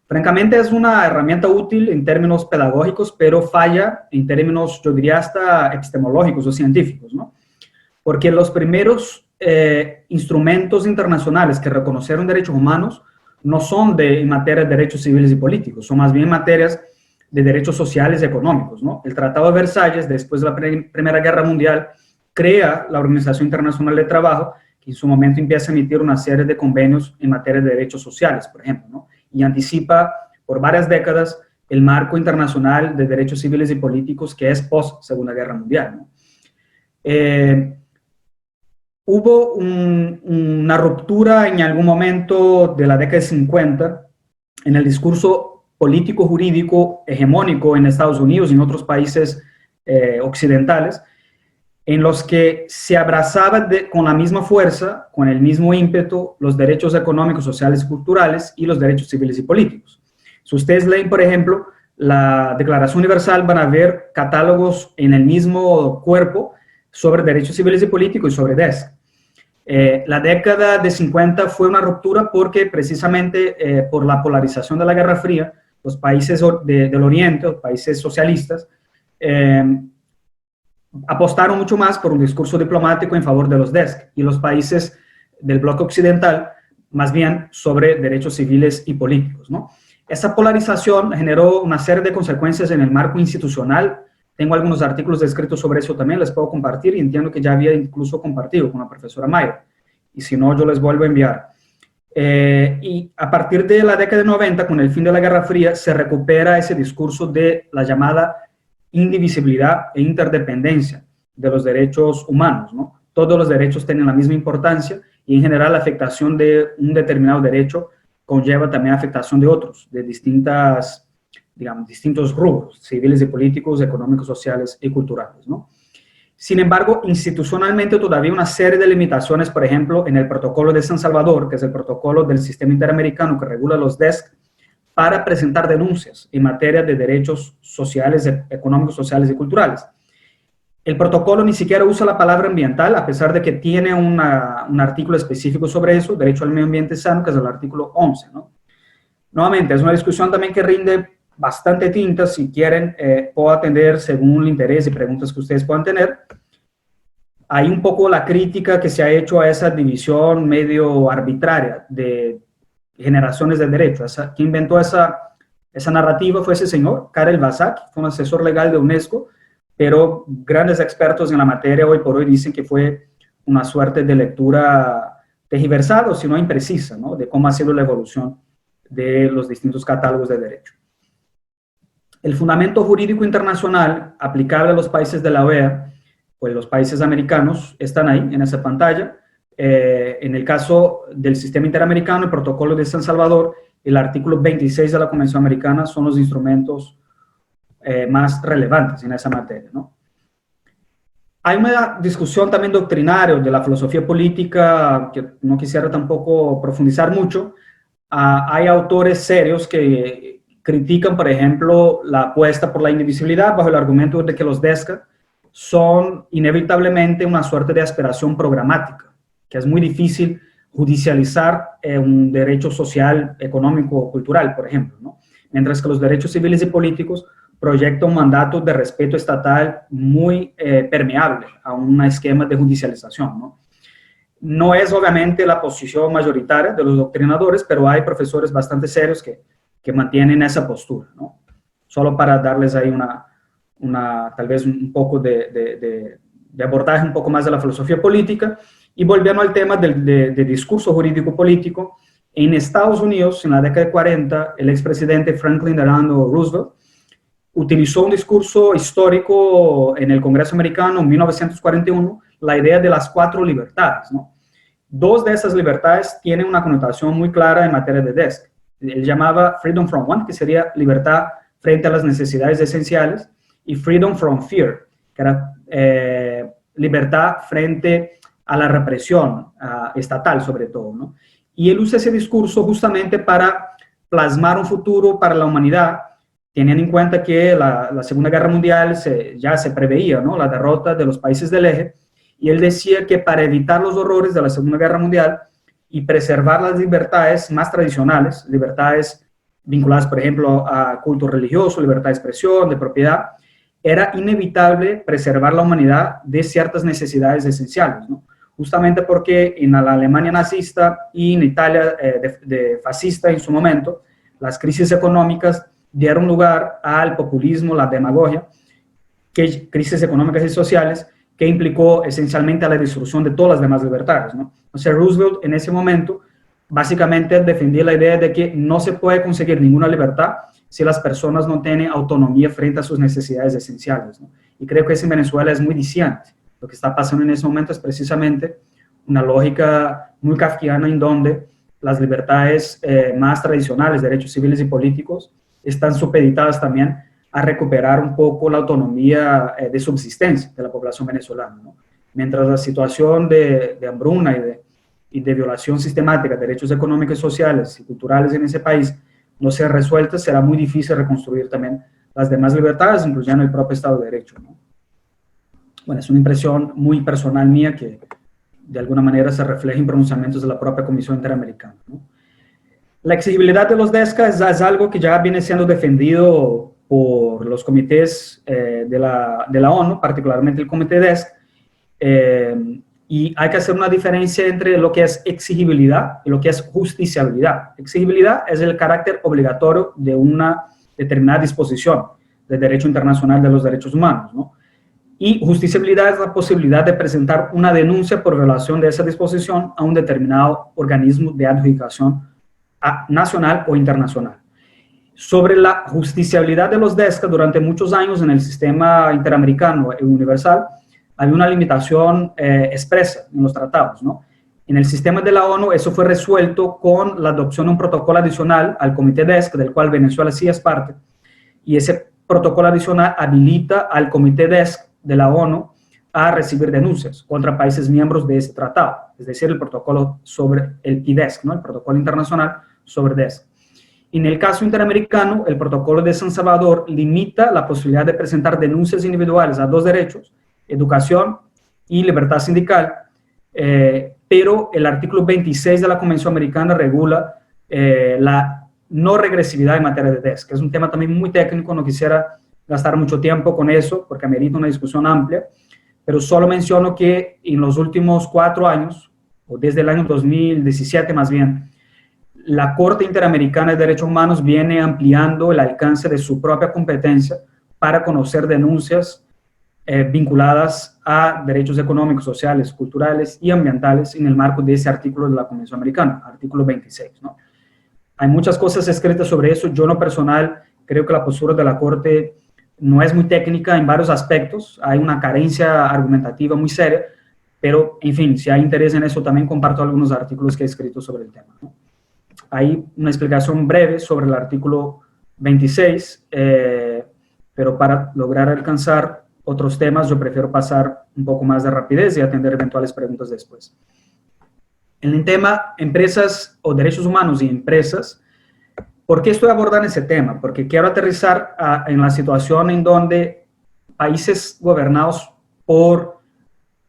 Speaker 2: Francamente es una herramienta útil en términos pedagógicos, pero falla en términos, yo diría, hasta epistemológicos o científicos, ¿no? Porque los primeros instrumentos internacionales que reconocieron derechos humanos no son en materia de derechos civiles y políticos, son más bien materias de derechos sociales y económicos, ¿no? El Tratado de Versalles, después de la Primera Guerra Mundial, crea la Organización Internacional de Trabajo, que en su momento empieza a emitir una serie de convenios en materia de derechos sociales, por ejemplo, ¿no? Y anticipa por varias décadas el marco internacional de derechos civiles y políticos que es post-Segunda Guerra Mundial, ¿no? Hubo una ruptura en algún momento de la década de 50 en el discurso político-jurídico hegemónico en Estados Unidos y en otros países occidentales, en los que se abrazaba con la misma fuerza, con el mismo ímpetu, los derechos económicos, sociales y culturales y los derechos civiles y políticos. Si ustedes leen, por ejemplo, la Declaración Universal, van a ver catálogos en el mismo cuerpo sobre derechos civiles y políticos y sobre DESC. La década de 50 fue una ruptura porque precisamente por la polarización de la Guerra Fría, los países del Oriente, los países socialistas, apostaron mucho más por un discurso diplomático en favor de los DESC, y los países del bloque occidental más bien sobre derechos civiles y políticos, ¿no? Esa polarización generó una serie de consecuencias en el marco institucional. Tengo algunos artículos escritos sobre eso también, les puedo compartir, y entiendo que ya había incluso compartido con la profesora Mayer, y si no, yo les vuelvo a enviar. Y a partir de la década de 90, con el fin de la Guerra Fría, se recupera ese discurso de la llamada indivisibilidad e interdependencia de los derechos humanos, ¿no? Todos los derechos tienen la misma importancia y en general la afectación de un determinado derecho conlleva también afectación de otros, de distintos rubros, civiles y políticos, económicos, sociales y culturales, ¿no? Sin embargo, institucionalmente todavía una serie de limitaciones, por ejemplo, en el protocolo de San Salvador, que es el protocolo del sistema interamericano que regula los DESC, para presentar denuncias en materia de derechos sociales, económicos, sociales y culturales. El protocolo ni siquiera usa la palabra ambiental, a pesar de que tiene un artículo específico sobre eso, derecho al medio ambiente sano, que es el artículo 11, ¿no? Nuevamente, es una discusión también que rinde bastante tinta. Si quieren, puedo atender según el interés y preguntas que ustedes puedan tener. Hay un poco la crítica que se ha hecho a esa división medio arbitraria de generaciones de derecho. Quien inventó esa narrativa fue ese señor, Karel Vazak, fue un asesor legal de UNESCO, pero grandes expertos en la materia hoy por hoy dicen que fue una suerte de lectura tergiversada, o si no imprecisa, ¿no?, de cómo ha sido la evolución de los distintos catálogos de derecho. El fundamento jurídico internacional aplicable a los países de la OEA, pues los países americanos, están ahí en esa pantalla. En el caso del sistema interamericano, el protocolo de San Salvador, el artículo 26 de la Convención Americana son los instrumentos más relevantes en esa materia, ¿no? Hay una discusión también doctrinaria de la filosofía política que no quisiera tampoco profundizar mucho. Hay autores serios que critican, por ejemplo, la apuesta por la indivisibilidad bajo el argumento de que los DESCA son inevitablemente una suerte de aspiración programática, que es muy difícil judicializar un derecho social, económico o cultural, por ejemplo, ¿no? Mientras que los derechos civiles y políticos proyectan un mandato de respeto estatal muy permeable a un esquema de judicialización, ¿no? No es obviamente la posición mayoritaria de los doctrinadores, pero hay profesores bastante serios que mantienen esa postura, ¿no? Solo para darles ahí tal vez un poco de abordaje un poco más de la filosofía política. Y volviendo al tema de discurso jurídico político, en Estados Unidos, en la década de 40, el expresidente Franklin Delano Roosevelt utilizó un discurso histórico en el Congreso americano en 1941, la idea de las 4 libertades, ¿no? 2 de esas libertades tienen una connotación muy clara en materia de DESC. Él llamaba Freedom from Want, que sería libertad frente a las necesidades esenciales, y Freedom from Fear, que era libertad frente a la represión estatal sobre todo, ¿no? Y él usa ese discurso justamente para plasmar un futuro para la humanidad, teniendo en cuenta que la Segunda Guerra Mundial ya se preveía, ¿no?, la derrota de los países del eje, y él decía que para evitar los horrores de la Segunda Guerra Mundial y preservar las libertades más tradicionales, libertades vinculadas, por ejemplo, a culto religioso, libertad de expresión, de propiedad, era inevitable preservar la humanidad de ciertas necesidades esenciales, ¿no? Justamente porque en la Alemania nazista y en Italia de fascista en su momento, las crisis económicas dieron lugar al populismo, la demagogia, crisis económicas y sociales, que implicó esencialmente a la destrucción de todas las demás libertades, ¿no? O sea, Roosevelt en ese momento básicamente defendía la idea de que no se puede conseguir ninguna libertad si las personas no tienen autonomía frente a sus necesidades esenciales, ¿no? Y creo que eso en Venezuela es muy diciente. Lo que está pasando en ese momento es precisamente una lógica muy kafkiana en donde las libertades más tradicionales, derechos civiles y políticos, están supeditadas también a recuperar un poco la autonomía de subsistencia de la población venezolana, ¿no? Mientras la situación de hambruna y de violación sistemática de derechos económicos, sociales y culturales en ese país no sea resuelta, será muy difícil reconstruir también las demás libertades, incluyendo el propio Estado de Derecho, ¿no? Bueno, es una impresión muy personal mía que de alguna manera se refleja en pronunciamientos de la propia Comisión Interamericana, ¿no? La exigibilidad de los DESCA es algo que ya viene siendo defendido por los comités de la ONU, particularmente el Comité DESC, y hay que hacer una diferencia entre lo que es exigibilidad y lo que es justiciabilidad. Exigibilidad es el carácter obligatorio de una determinada disposición del derecho internacional de los derechos humanos, ¿no? Y justiciabilidad es la posibilidad de presentar una denuncia por violación de esa disposición a un determinado organismo de adjudicación nacional o internacional. Sobre la justiciabilidad de los DESCA, durante muchos años en el sistema interamericano e universal, había una limitación expresa en los tratados, ¿no? En el sistema de la ONU eso fue resuelto con la adopción de un protocolo adicional al Comité DESC, del cual Venezuela sí es parte, y ese protocolo adicional habilita al Comité DESC de la ONU a recibir denuncias contra países miembros de ese tratado, es decir, el protocolo sobre el PIDESC, ¿no?, el protocolo internacional sobre DESC. En el caso interamericano, el protocolo de San Salvador limita la posibilidad de presentar denuncias individuales a 2 derechos, educación y libertad sindical, pero el artículo 26 de la Convención Americana regula la no regresividad en materia de DES, que es un tema también muy técnico, no quisiera gastar mucho tiempo con eso porque amerita una discusión amplia, pero solo menciono que en los últimos 4 años, o desde el año 2017 más bien, la Corte Interamericana de Derechos Humanos viene ampliando el alcance de su propia competencia para conocer denuncias vinculadas a derechos económicos, sociales, culturales y ambientales en el marco de ese artículo de la Convención Americana, artículo 26, ¿no? Hay muchas cosas escritas sobre eso. Yo en lo personal creo que la postura de la Corte no es muy técnica en varios aspectos, hay una carencia argumentativa muy seria, pero en fin, si hay interés en eso también comparto algunos artículos que he escrito sobre el tema, ¿no? Hay una explicación breve sobre el artículo 26, pero para lograr alcanzar otros temas yo prefiero pasar un poco más de rapidez y atender eventuales preguntas después. En el tema empresas o derechos humanos y empresas, ¿por qué estoy abordando ese tema? Porque quiero aterrizar en la situación en donde países gobernados por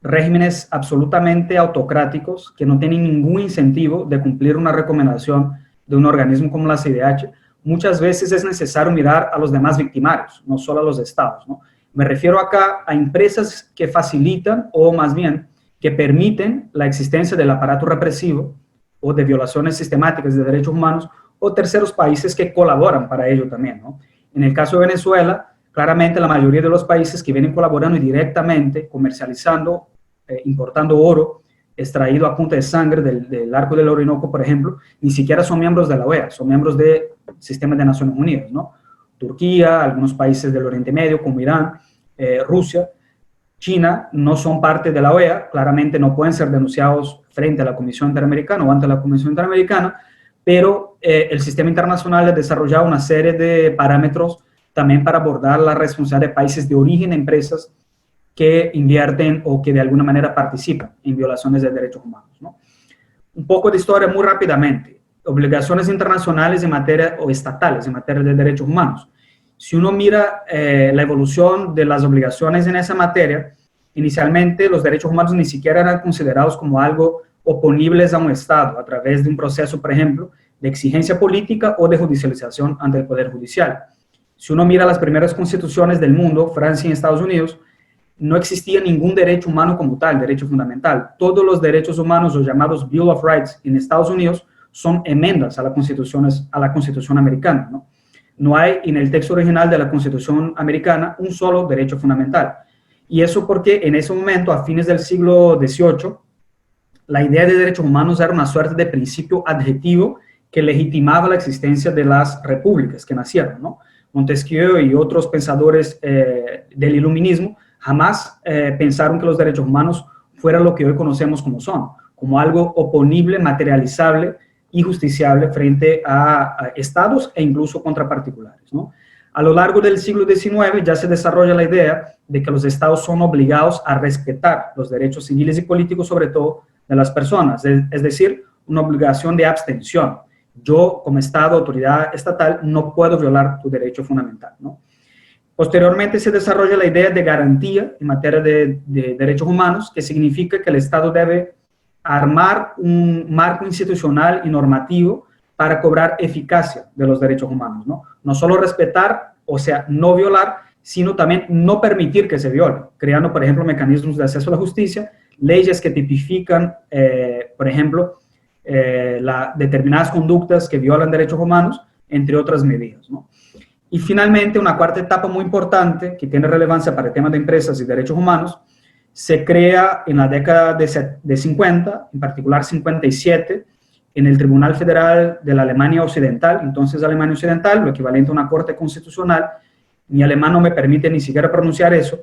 Speaker 2: regímenes absolutamente autocráticos que no tienen ningún incentivo de cumplir una recomendación de un organismo como la CIDH, muchas veces es necesario mirar a los demás victimarios, no solo a los estados, ¿no? Me refiero acá a empresas que facilitan o más bien que permiten la existencia del aparato represivo o de violaciones sistemáticas de derechos humanos o terceros países que colaboran para ello también, ¿no? En el caso de Venezuela, claramente la mayoría de los países que vienen colaborando directamente, comercializando, importando oro extraído a punta de sangre del arco del Orinoco, por ejemplo, ni siquiera son miembros de la OEA, son miembros del sistema de Naciones Unidas, ¿no? Turquía, algunos países del Oriente Medio como Irán, Rusia, China, no son parte de la OEA, claramente no pueden ser denunciados frente a la Comisión Interamericana o ante la Comisión Interamericana, pero el sistema internacional ha desarrollado una serie de parámetros también para abordar la responsabilidad de países de origen de empresas que invierten o que de alguna manera participan en violaciones de derechos humanos, ¿no? Un poco de historia muy rápidamente. Obligaciones internacionales en materia, o estatales en materia de derechos humanos. Si uno mira la evolución de las obligaciones en esa materia, inicialmente los derechos humanos ni siquiera eran considerados como algo oponibles a un Estado a través de un proceso, por ejemplo, de exigencia política o de judicialización ante el Poder Judicial. Si uno mira las primeras constituciones del mundo, Francia y Estados Unidos, no existía ningún derecho humano como tal, derecho fundamental. Todos los derechos humanos, los llamados Bill of Rights en Estados Unidos, son enmiendas a la Constitución americana, ¿no? No hay en el texto original de la Constitución americana un solo derecho fundamental. Y eso porque en ese momento, a fines del siglo XVIII, la idea de derechos humanos era una suerte de principio adjetivo que legitimaba la existencia de las repúblicas que nacieron, ¿no? Montesquieu y otros pensadores del iluminismo jamás pensaron que los derechos humanos fueran lo que hoy conocemos como son, como algo oponible, materializable y justiciable frente a estados e incluso contra particulares, ¿no? A lo largo del siglo XIX ya se desarrolla la idea de que los estados son obligados a respetar los derechos civiles y políticos, sobre todo de las personas, es decir, una obligación de abstención. Yo, como Estado, autoridad estatal, no puedo violar tu derecho fundamental, ¿no? Posteriormente se desarrolla la idea de garantía en materia de derechos humanos, que significa que el Estado debe armar un marco institucional y normativo para cobrar eficacia de los derechos humanos, ¿no? No solo respetar, o sea, no violar, sino también no permitir que se viole, creando, por ejemplo, mecanismos de acceso a la justicia, leyes que tipifican, por ejemplo, determinadas conductas que violan derechos humanos, entre otras medidas, ¿no? Y finalmente, una cuarta etapa muy importante que tiene relevancia para el tema de empresas y derechos humanos, se crea en la década de 50, en particular 57, en el Tribunal Federal de la Alemania Occidental, entonces Alemania Occidental, lo equivalente a una corte constitucional. Mi alemán no me permite ni siquiera pronunciar eso.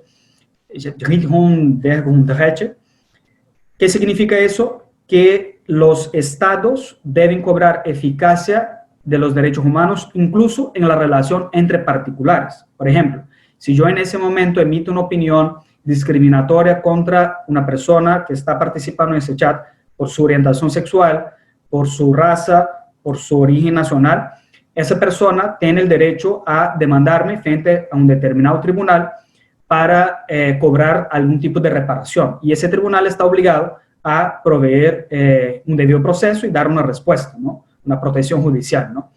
Speaker 2: ¿Qué significa eso? Que los estados deben cobrar eficacia de los derechos humanos, incluso en la relación entre particulares. Por ejemplo, si yo en ese momento emito una opinión discriminatoria contra una persona que está participando en ese chat por su orientación sexual, por su raza, por su origen nacional, esa persona tiene el derecho a demandarme frente a un determinado tribunal para cobrar algún tipo de reparación. Y ese tribunal está obligado a proveer un debido proceso y dar una respuesta, ¿no? Una protección judicial, ¿no?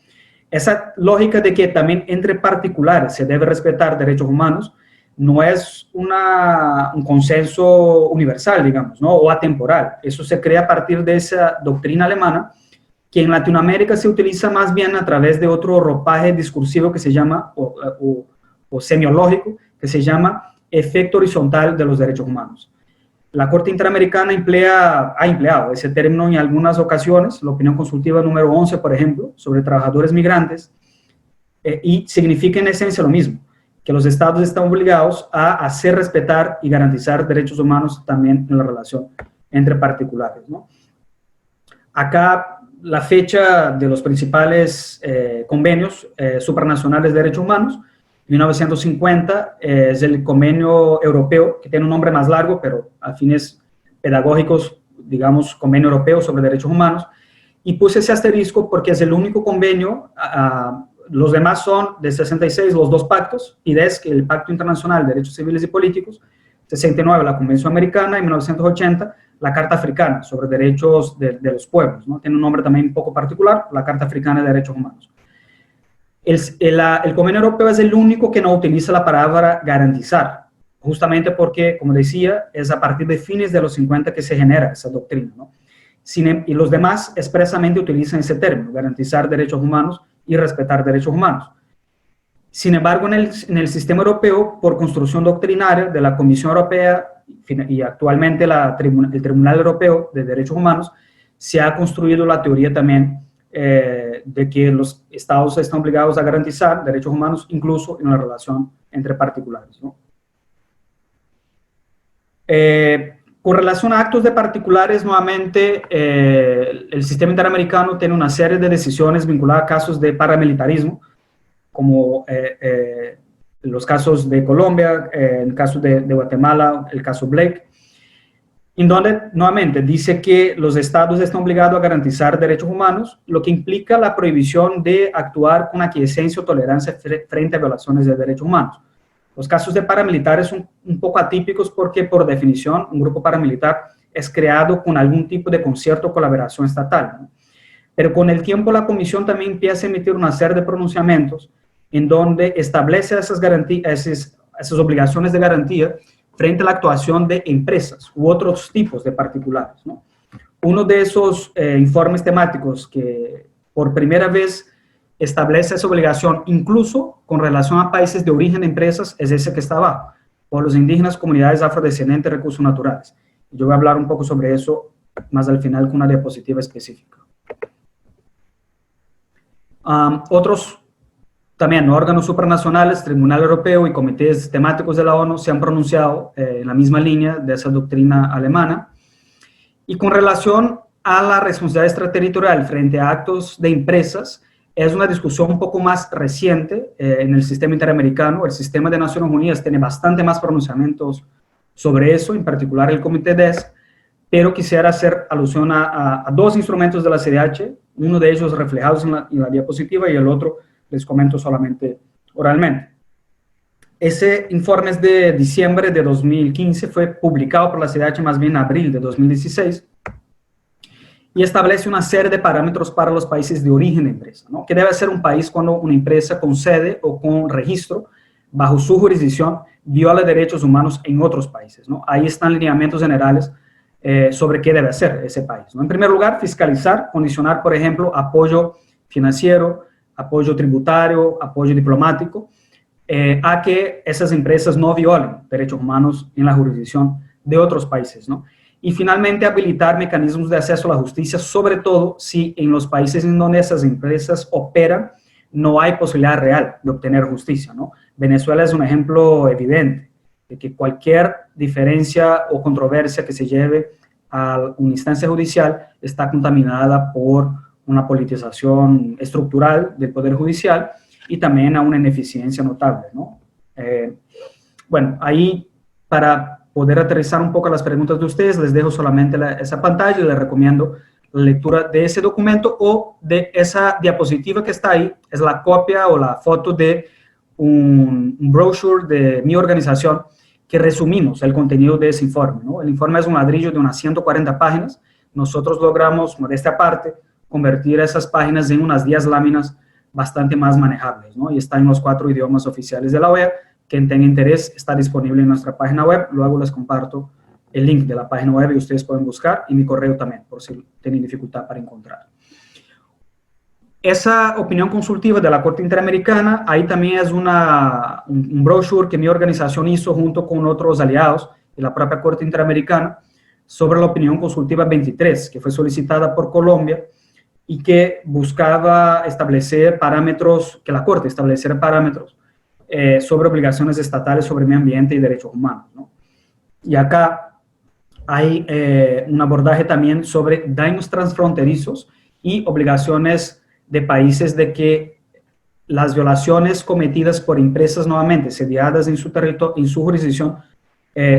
Speaker 2: Esa lógica de que también entre particulares se debe respetar derechos humanos no es un consenso universal, digamos, ¿no? O atemporal. Eso se crea a partir de esa doctrina alemana que en Latinoamérica se utiliza más bien a través de otro ropaje discursivo que se llama, o semiológico, que se llama efecto horizontal de los derechos humanos. La Corte Interamericana ha empleado ese término en algunas ocasiones, la opinión consultiva número 11, por ejemplo, sobre trabajadores migrantes, y significa en esencia lo mismo, que los estados están obligados a hacer respetar y garantizar derechos humanos también en la relación entre particulares, ¿no? Acá la fecha de los principales convenios supranacionales de derechos humanos, 1950, es el convenio europeo, que tiene un nombre más largo, pero a fines pedagógicos, digamos, convenio europeo sobre derechos humanos, y puse ese asterisco porque es el único convenio, los demás son de 66, los dos pactos, PIDESC, el Pacto Internacional de Derechos Civiles y Políticos, 69, la Convención Americana, y 1980, la Carta Africana sobre Derechos de los Pueblos, ¿no? Tiene un nombre también un poco particular, la Carta Africana de Derechos Humanos. El convenio europeo es el único que no utiliza la palabra garantizar, justamente porque, como decía, es a partir de fines de los 50 que se genera esa doctrina, ¿no? Y los demás expresamente utilizan ese término, garantizar derechos humanos y respetar derechos humanos. Sin embargo, en el sistema europeo, por construcción doctrinaria de la Comisión Europea y actualmente el Tribunal Europeo de Derechos Humanos, se ha construido la teoría también de que los estados están obligados a garantizar derechos humanos incluso en la relación entre particulares, ¿no? Con relación a actos de particulares, nuevamente, el sistema interamericano tiene una serie de decisiones vinculadas a casos de paramilitarismo, como los casos de Colombia, el caso de Guatemala, el caso Blake, en donde, nuevamente, dice que los estados están obligados a garantizar derechos humanos, lo que implica la prohibición de actuar con aquiescencia o tolerancia frente a violaciones de derechos humanos. Los casos de paramilitares son un poco atípicos porque, por definición, un grupo paramilitar es creado con algún tipo de concierto o colaboración estatal, ¿no? Pero con el tiempo la Comisión también empieza a emitir una serie de pronunciamientos en donde establece esas obligaciones de garantía frente a la actuación de empresas u otros tipos de particulares, ¿no? Uno de esos informes temáticos que por primera vez establece esa obligación, incluso con relación a países de origen de empresas, es ese que está abajo, pueblos indígenas, comunidades afrodescendientes, recursos naturales. Yo voy a hablar un poco sobre eso más al final con una diapositiva específica. Otros también órganos supranacionales, Tribunal Europeo y comités temáticos de la ONU se han pronunciado en la misma línea de esa doctrina alemana. Y con relación a la responsabilidad extraterritorial frente a actos de empresas, es una discusión un poco más reciente en el sistema interamericano. El sistema de Naciones Unidas tiene bastante más pronunciamientos sobre eso, en particular el Comité DESC, pero quisiera hacer alusión a dos instrumentos de la CIDH, uno de ellos reflejados en la diapositiva y el otro les comento solamente oralmente. Ese informe es de diciembre de 2015, fue publicado por la CIDH más bien en abril de 2016, y establece una serie de parámetros para los países de origen de empresa, ¿no? ¿Qué debe hacer un país cuando una empresa con sede o con registro bajo su jurisdicción viola derechos humanos en otros países, ¿no? Ahí están lineamientos generales sobre qué debe hacer ese país, ¿no? En primer lugar, fiscalizar, condicionar, por ejemplo, apoyo financiero, apoyo tributario, apoyo diplomático, a que esas empresas no violen derechos humanos en la jurisdicción de otros países, ¿no? Y finalmente, habilitar mecanismos de acceso a la justicia, sobre todo si en los países en donde esas empresas operan no hay posibilidad real de obtener justicia, ¿no? Venezuela es un ejemplo evidente de que cualquier diferencia o controversia que se lleve a una instancia judicial está contaminada por una politización estructural del Poder Judicial y también a una ineficiencia notable, ¿no? Bueno, ahí para poder aterrizar un poco las preguntas de ustedes, les dejo solamente esa pantalla y les recomiendo la lectura de ese documento o de esa diapositiva que está ahí, es la copia o la foto de un brochure de mi organización que resumimos el contenido de ese informe, ¿no? El informe es un ladrillo de unas 140 páginas, nosotros logramos, modestia aparte, convertir esas páginas en unas 10 láminas bastante más manejables, ¿no? Y está en los 4 idiomas oficiales de la OEA. Quien tenga interés está disponible en nuestra página web. Luego les comparto el link de la página web y ustedes pueden buscar, y mi correo también, por si tienen dificultad para encontrar. Esa opinión consultiva de la Corte Interamericana, ahí también es un brochure que mi organización hizo junto con otros aliados de la propia Corte Interamericana sobre la opinión consultiva 23, que fue solicitada por Colombia y que buscaba establecer parámetros, que la Corte estableciera parámetros sobre obligaciones estatales sobre medio ambiente y derechos humanos, ¿no? Y acá hay un abordaje también sobre daños transfronterizos y obligaciones de países de que las violaciones cometidas por empresas nuevamente sediadas en su territorio, en su jurisdicción,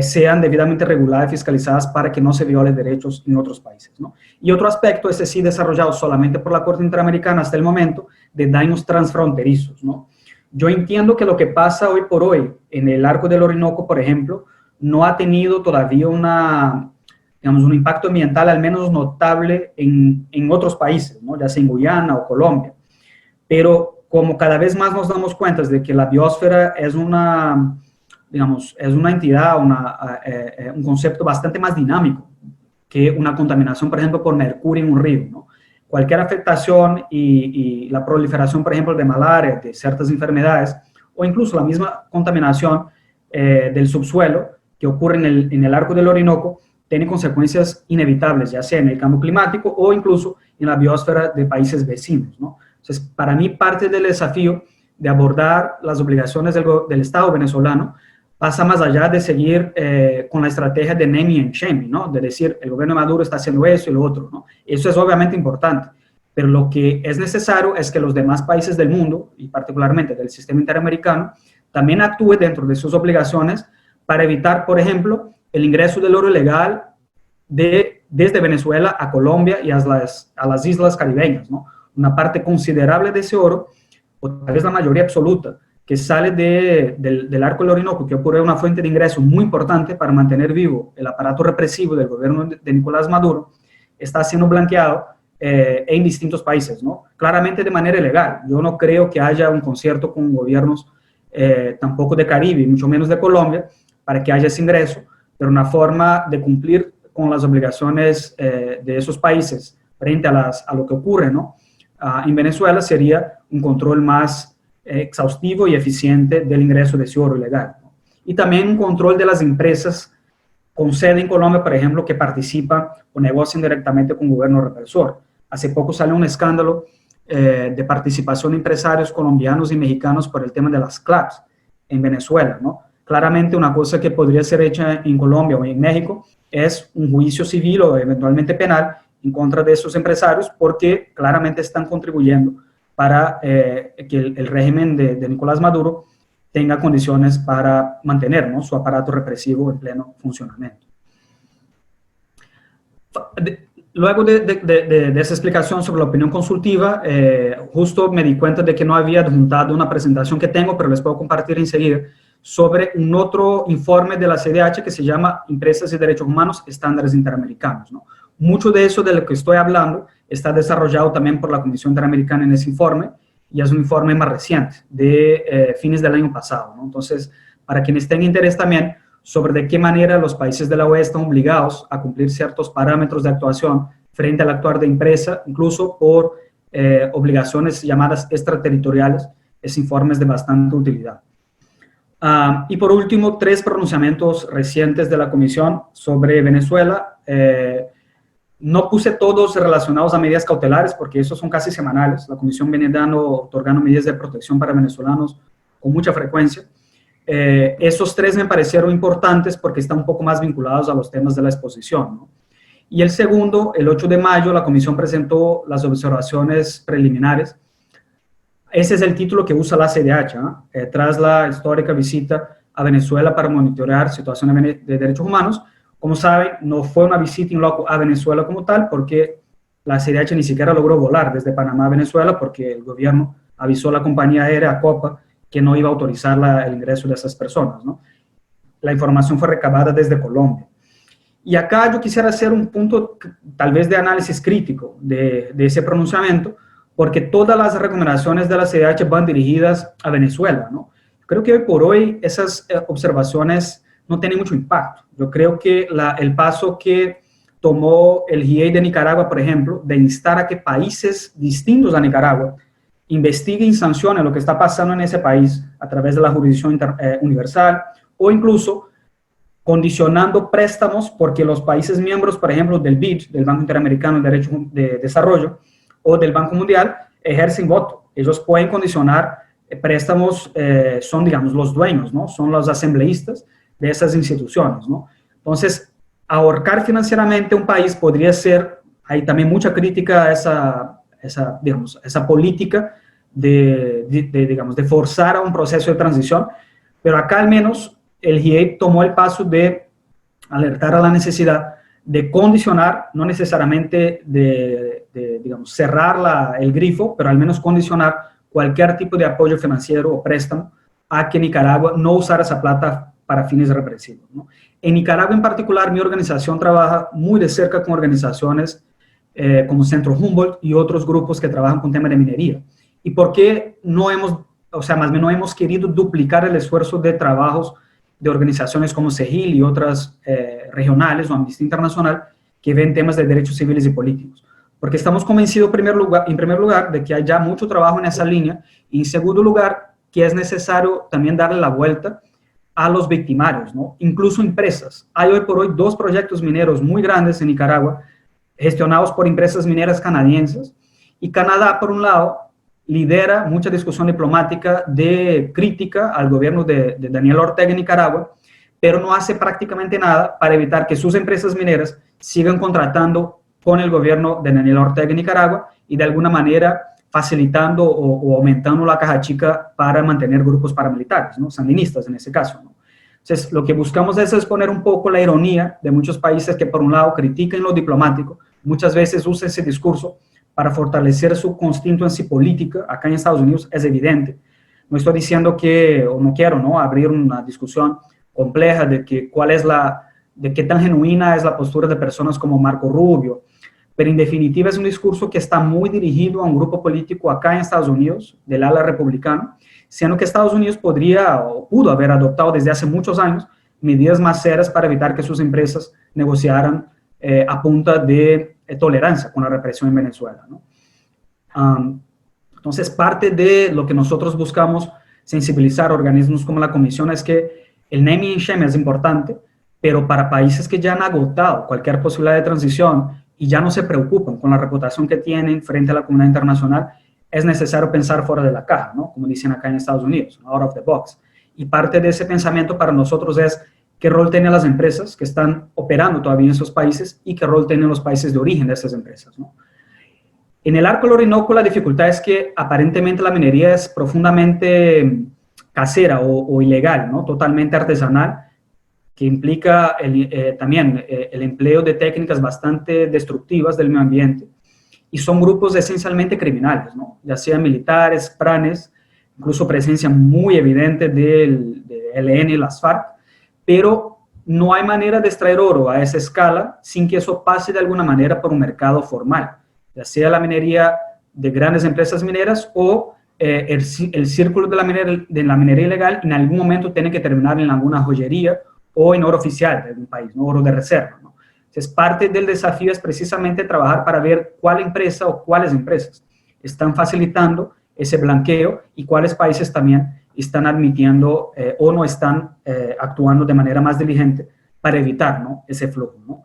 Speaker 2: sean debidamente reguladas y fiscalizadas para que no se violen derechos en otros países, ¿no? Y otro aspecto, ese sí desarrollado solamente por la Corte Interamericana hasta el momento, de daños transfronterizos, ¿no? Yo entiendo que lo que pasa hoy por hoy en el Arco del Orinoco, por ejemplo, no ha tenido todavía un impacto ambiental al menos notable en otros países, ¿no? Ya sea en Guyana o Colombia. Pero como cada vez más nos damos cuenta de que la biosfera es una entidad, un concepto bastante más dinámico que una contaminación, por ejemplo, por mercurio en un río, ¿no? Cualquier afectación y la proliferación, por ejemplo, de malaria, de ciertas enfermedades, o incluso la misma contaminación del subsuelo que ocurre en el Arco del Orinoco, tiene consecuencias inevitables, ya sea en el cambio climático o incluso en la biosfera de países vecinos, ¿no? Entonces, para mí, parte del desafío de abordar las obligaciones del Estado venezolano pasa más allá de seguir con la estrategia de naming and shaming, ¿no? De decir, el gobierno de Maduro está haciendo eso y lo otro, ¿no? Eso es obviamente importante, pero lo que es necesario es que los demás países del mundo, y particularmente del sistema interamericano, también actúen dentro de sus obligaciones para evitar, por ejemplo, el ingreso del oro ilegal desde Venezuela a Colombia y a las islas caribeñas, ¿no? Una parte considerable de ese oro, o tal vez la mayoría absoluta, que sale del Arco del Orinoco, que ocurre una fuente de ingreso muy importante para mantener vivo el aparato represivo del gobierno de Nicolás Maduro, está siendo blanqueado en distintos países, ¿no? Claramente de manera ilegal. Yo no creo que haya un concierto con gobiernos tampoco de Caribe, mucho menos de Colombia, para que haya ese ingreso, pero una forma de cumplir con las obligaciones de esos países frente a lo que ocurre, ¿no? En Venezuela sería un control más exhaustivo y eficiente del ingreso de ese oro ilegal, ¿no? Y también un control de las empresas con sede en Colombia, por ejemplo, que participan o negocian directamente con el gobierno represor. Hace poco salió un escándalo de participación de empresarios colombianos y mexicanos por el tema de las CLAPS en Venezuela, ¿no? Claramente una cosa que podría ser hecha en Colombia o en México es un juicio civil o eventualmente penal en contra de esos empresarios porque claramente están contribuyendo para que el régimen de Nicolás Maduro tenga condiciones para mantener, ¿no?, su aparato represivo en pleno funcionamiento. Luego de esa explicación sobre la opinión consultiva, justo me di cuenta de que no había adjuntado una presentación que tengo, pero les puedo compartir enseguida, sobre un otro informe de la CDH que se llama Empresas y Derechos Humanos, Estándares Interamericanos, ¿no? Mucho de eso de lo que estoy hablando está desarrollado también por la Comisión Interamericana en ese informe, y es un informe más reciente, de fines del año pasado, ¿no? Entonces, para quienes tengan interés también sobre de qué manera los países de la OEA están obligados a cumplir ciertos parámetros de actuación frente al actuar de empresa, incluso por obligaciones llamadas extraterritoriales, ese informe es de bastante utilidad. Y por último, 3 pronunciamientos recientes de la Comisión sobre Venezuela. No puse todos relacionados a medidas cautelares porque esos son casi semanales. La Comisión viene otorgando medidas de protección para venezolanos con mucha frecuencia. Esos 3 me parecieron importantes porque están un poco más vinculados a los temas de la exposición, ¿no? Y el segundo, el 8 de mayo, la Comisión presentó las observaciones preliminares. Ese es el título que usa la CDH, ¿no? Tras la histórica visita a Venezuela para monitorear situaciones de derechos humanos. Como saben, no fue una visita in loco a Venezuela como tal, porque la CDH ni siquiera logró volar desde Panamá a Venezuela, porque el gobierno avisó a la compañía aérea Copa que no iba a autorizar el ingreso de esas personas, ¿no? La información fue recabada desde Colombia. Y acá yo quisiera hacer un punto tal vez de análisis crítico de ese pronunciamiento, porque todas las recomendaciones de la CIDH van dirigidas a Venezuela, ¿no? Creo que hoy por hoy esas observaciones no tienen mucho impacto. Yo creo que el paso que tomó el GIEI de Nicaragua, por ejemplo, de instar a que países distintos a Nicaragua investiguen y sancionen lo que está pasando en ese país a través de la jurisdicción universal, o incluso condicionando préstamos porque los países miembros, por ejemplo, del BID, del Banco Interamericano de Derecho de Desarrollo, o del Banco Mundial, ejercen voto. Ellos pueden condicionar préstamos, son, digamos, los dueños, ¿no? Son los asambleístas de esas instituciones, ¿no? Entonces, ahorcar financieramente un país podría ser, hay también mucha crítica a esa política digamos, de forzar a un proceso de transición, pero acá al menos el GIEI tomó el paso de alertar a la necesidad de condicionar, no necesariamente digamos, cerrar el grifo, pero al menos condicionar cualquier tipo de apoyo financiero o préstamo a que Nicaragua no usara esa plata para fines represivos, ¿no? En Nicaragua en particular, mi organización trabaja muy de cerca con organizaciones como Centro Humboldt y otros grupos que trabajan con temas de minería. ¿Y por qué no hemos, o sea, más bien no hemos querido duplicar el esfuerzo de trabajos de organizaciones como CEGIL y otras regionales o Amnistía Internacional que ven temas de derechos civiles y políticos? Porque estamos convencidos en primer lugar de que hay ya mucho trabajo en esa línea y en segundo lugar que es necesario también darle la vuelta a los victimarios, ¿no? Incluso empresas. Hay hoy por hoy 2 proyectos mineros muy grandes en Nicaragua gestionados por empresas mineras canadienses y Canadá, por un lado, lidera mucha discusión diplomática de crítica al gobierno de Daniel Ortega en Nicaragua, pero no hace prácticamente nada para evitar que sus empresas mineras sigan contratando con el gobierno de Daniel Ortega en Nicaragua y de alguna manera facilitando o aumentando la caja chica para mantener grupos paramilitares, ¿no? Sandinistas en ese caso, ¿no? Entonces, lo que buscamos es exponer un poco la ironía de muchos países que, por un lado, critican lo diplomático, muchas veces usan ese discurso para fortalecer su constituencia política. Acá en Estados Unidos es evidente. No estoy diciendo que, o no quiero, ¿no?, abrir una discusión compleja de de qué tan genuina es la postura de personas como Marco Rubio, pero en definitiva es un discurso que está muy dirigido a un grupo político acá en Estados Unidos, del ala republicano, siendo que Estados Unidos podría o pudo haber adoptado desde hace muchos años medidas más serias para evitar que sus empresas negociaran a punta de tolerancia con la represión en Venezuela, ¿no? Entonces, parte de lo que nosotros buscamos sensibilizar a organismos como la Comisión es que el naming and shame es importante, pero para países que ya han agotado cualquier posibilidad de transición y ya no se preocupan con la reputación que tienen frente a la comunidad internacional, es necesario pensar fuera de la caja, ¿no? Como dicen acá en Estados Unidos, out of the box. Y parte de ese pensamiento para nosotros es qué rol tienen las empresas que están operando todavía en esos países y qué rol tienen los países de origen de esas empresas, ¿no? En el Arco del Orinoco la dificultad es que aparentemente la minería es profundamente casera o ilegal, ¿no? Totalmente artesanal, que implica también el empleo de técnicas bastante destructivas del medio ambiente, y son grupos esencialmente criminales, ¿no? Ya sean militares, pranes, incluso presencia muy evidente del ELN y las FARC, pero no hay manera de extraer oro a esa escala sin que eso pase de alguna manera por un mercado formal, ya sea la minería de grandes empresas mineras o el círculo de la minería ilegal en algún momento tiene que terminar en alguna joyería o en oro oficial de algún país, ¿no? Oro de reserva, ¿no? Entonces, parte del desafío es precisamente trabajar para ver cuál empresa o cuáles empresas están facilitando ese blanqueo y cuáles países también están admitiendo o no están actuando de manera más diligente para evitar, ¿no?, ese flujo, ¿no?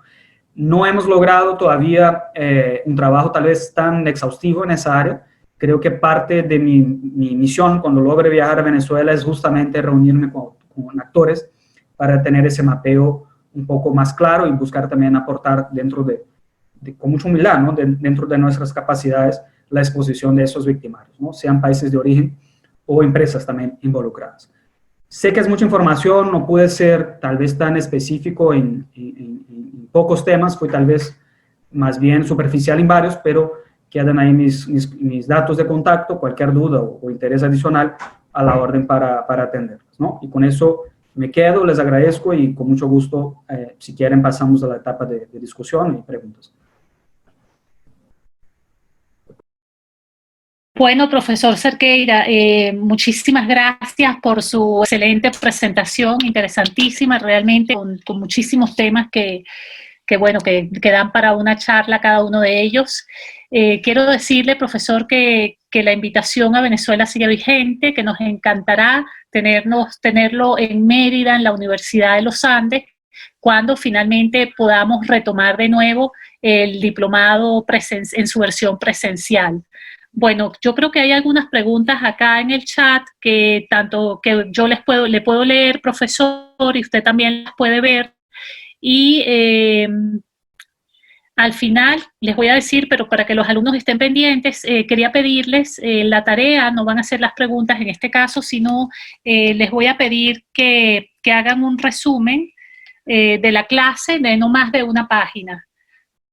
Speaker 2: No hemos logrado todavía un trabajo tal vez tan exhaustivo en esa área. Creo que parte de mi misión cuando logre viajar a Venezuela es justamente reunirme con actores para tener ese mapeo un poco más claro y buscar también aportar con mucha humildad, ¿no?, dentro de nuestras capacidades, la exposición de esos victimarios, ¿no?, sean países de origen o empresas también involucradas. Sé que es mucha información, no pude ser tal vez tan específico en pocos temas, fue tal vez más bien superficial en varios, pero quedan ahí mis datos de contacto, cualquier duda o interés adicional a la orden para atenderlos, ¿no? Y con eso me quedo, les agradezco y con mucho gusto, si quieren, pasamos a la etapa de discusión y preguntas.
Speaker 1: Bueno, profesor Cerqueira, muchísimas gracias por su excelente presentación, interesantísima, realmente, con muchísimos temas que dan para una charla cada uno de ellos. Quiero decirle, profesor, que la invitación a Venezuela sigue vigente, que nos encantará tenerlo en Mérida, en la Universidad de los Andes, cuando finalmente podamos retomar de nuevo el diplomado en su versión presencial. Bueno, yo creo que hay algunas preguntas acá en el chat que yo le puedo leer, profesor, y usted también las puede ver. Y al final les voy a decir, pero para que los alumnos estén pendientes, quería pedirles la tarea, no van a hacer las preguntas en este caso, sino les voy a pedir que hagan un resumen de la clase de no más de una página.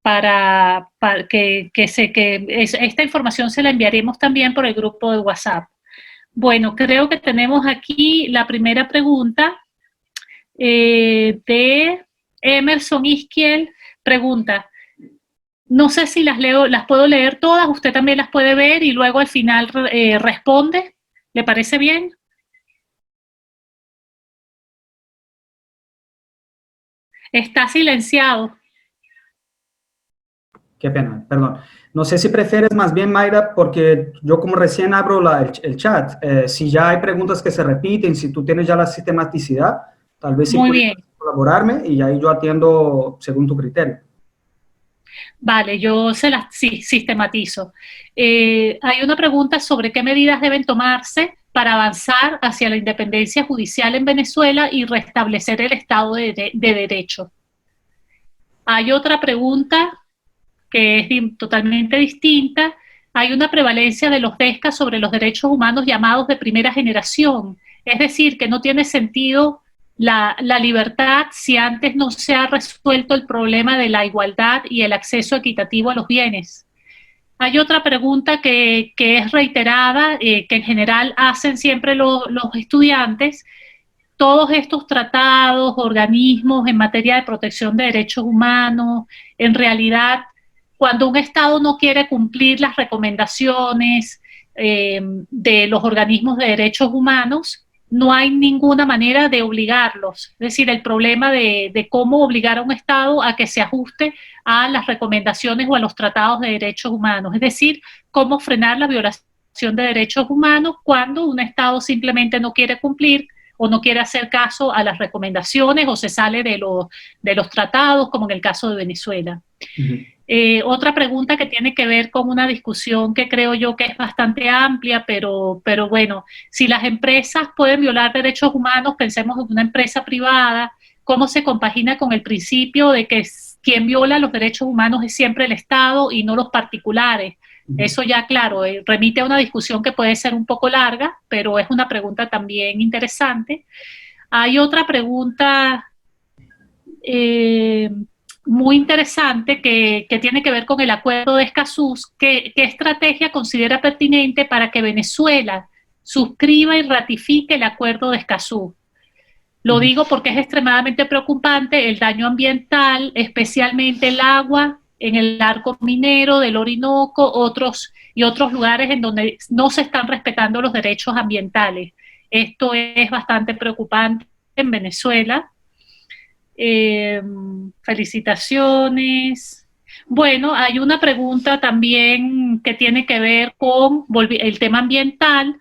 Speaker 1: Para esta información se la enviaremos también por el grupo de WhatsApp. Bueno, creo que tenemos aquí la primera pregunta de Emerson Isquiel. Pregunta, no sé si las puedo leer todas, usted también las puede ver y luego al final responde. ¿Le parece bien? Está silenciado.
Speaker 2: Qué pena, perdón. No sé si prefieres más bien, Mayra, porque yo como recién abro el chat, si ya hay preguntas que se repiten, si tú tienes ya la sistematicidad, tal vez sí puedes colaborarme y ahí yo atiendo según tu criterio.
Speaker 1: Vale, yo sistematizo. Hay una pregunta sobre qué medidas deben tomarse para avanzar hacia la independencia judicial en Venezuela y restablecer el Estado de Derecho. Hay otra pregunta que es totalmente distinta. Hay una prevalencia de los DESCA sobre los derechos humanos llamados de primera generación. Es decir, que no tiene sentido la libertad si antes no se ha resuelto el problema de la igualdad y el acceso equitativo a los bienes. Hay otra pregunta que es reiterada, que en general hacen siempre los estudiantes. Todos estos tratados, organismos en materia de protección de derechos humanos, en realidad, cuando un Estado no quiere cumplir las recomendaciones de los organismos de derechos humanos, no hay ninguna manera de obligarlos. Es decir, el problema de cómo obligar a un Estado a que se ajuste a las recomendaciones o a los tratados de derechos humanos. Es decir, cómo frenar la violación de derechos humanos cuando un Estado simplemente no quiere cumplir o no quiere hacer caso a las recomendaciones o se sale de los tratados, como en el caso de Venezuela. Otra pregunta que tiene que ver con una discusión que creo yo que es bastante amplia, pero bueno, si las empresas pueden violar derechos humanos, pensemos en una empresa privada, ¿cómo se compagina con el principio de que quien viola los derechos humanos es siempre el Estado y no los particulares? Eso ya, claro, remite a una discusión que puede ser un poco larga, pero es una pregunta también interesante. Hay otra pregunta muy interesante que tiene que ver con el acuerdo de Escazú. ¿Qué estrategia considera pertinente para que Venezuela suscriba y ratifique el acuerdo de Escazú? Lo digo porque es extremadamente preocupante el daño ambiental, especialmente el agua en el arco minero del Orinoco, otros lugares en donde no se están respetando los derechos ambientales. Esto es bastante preocupante en Venezuela. Felicitaciones. Bueno, hay una pregunta también que tiene que ver con el tema ambiental.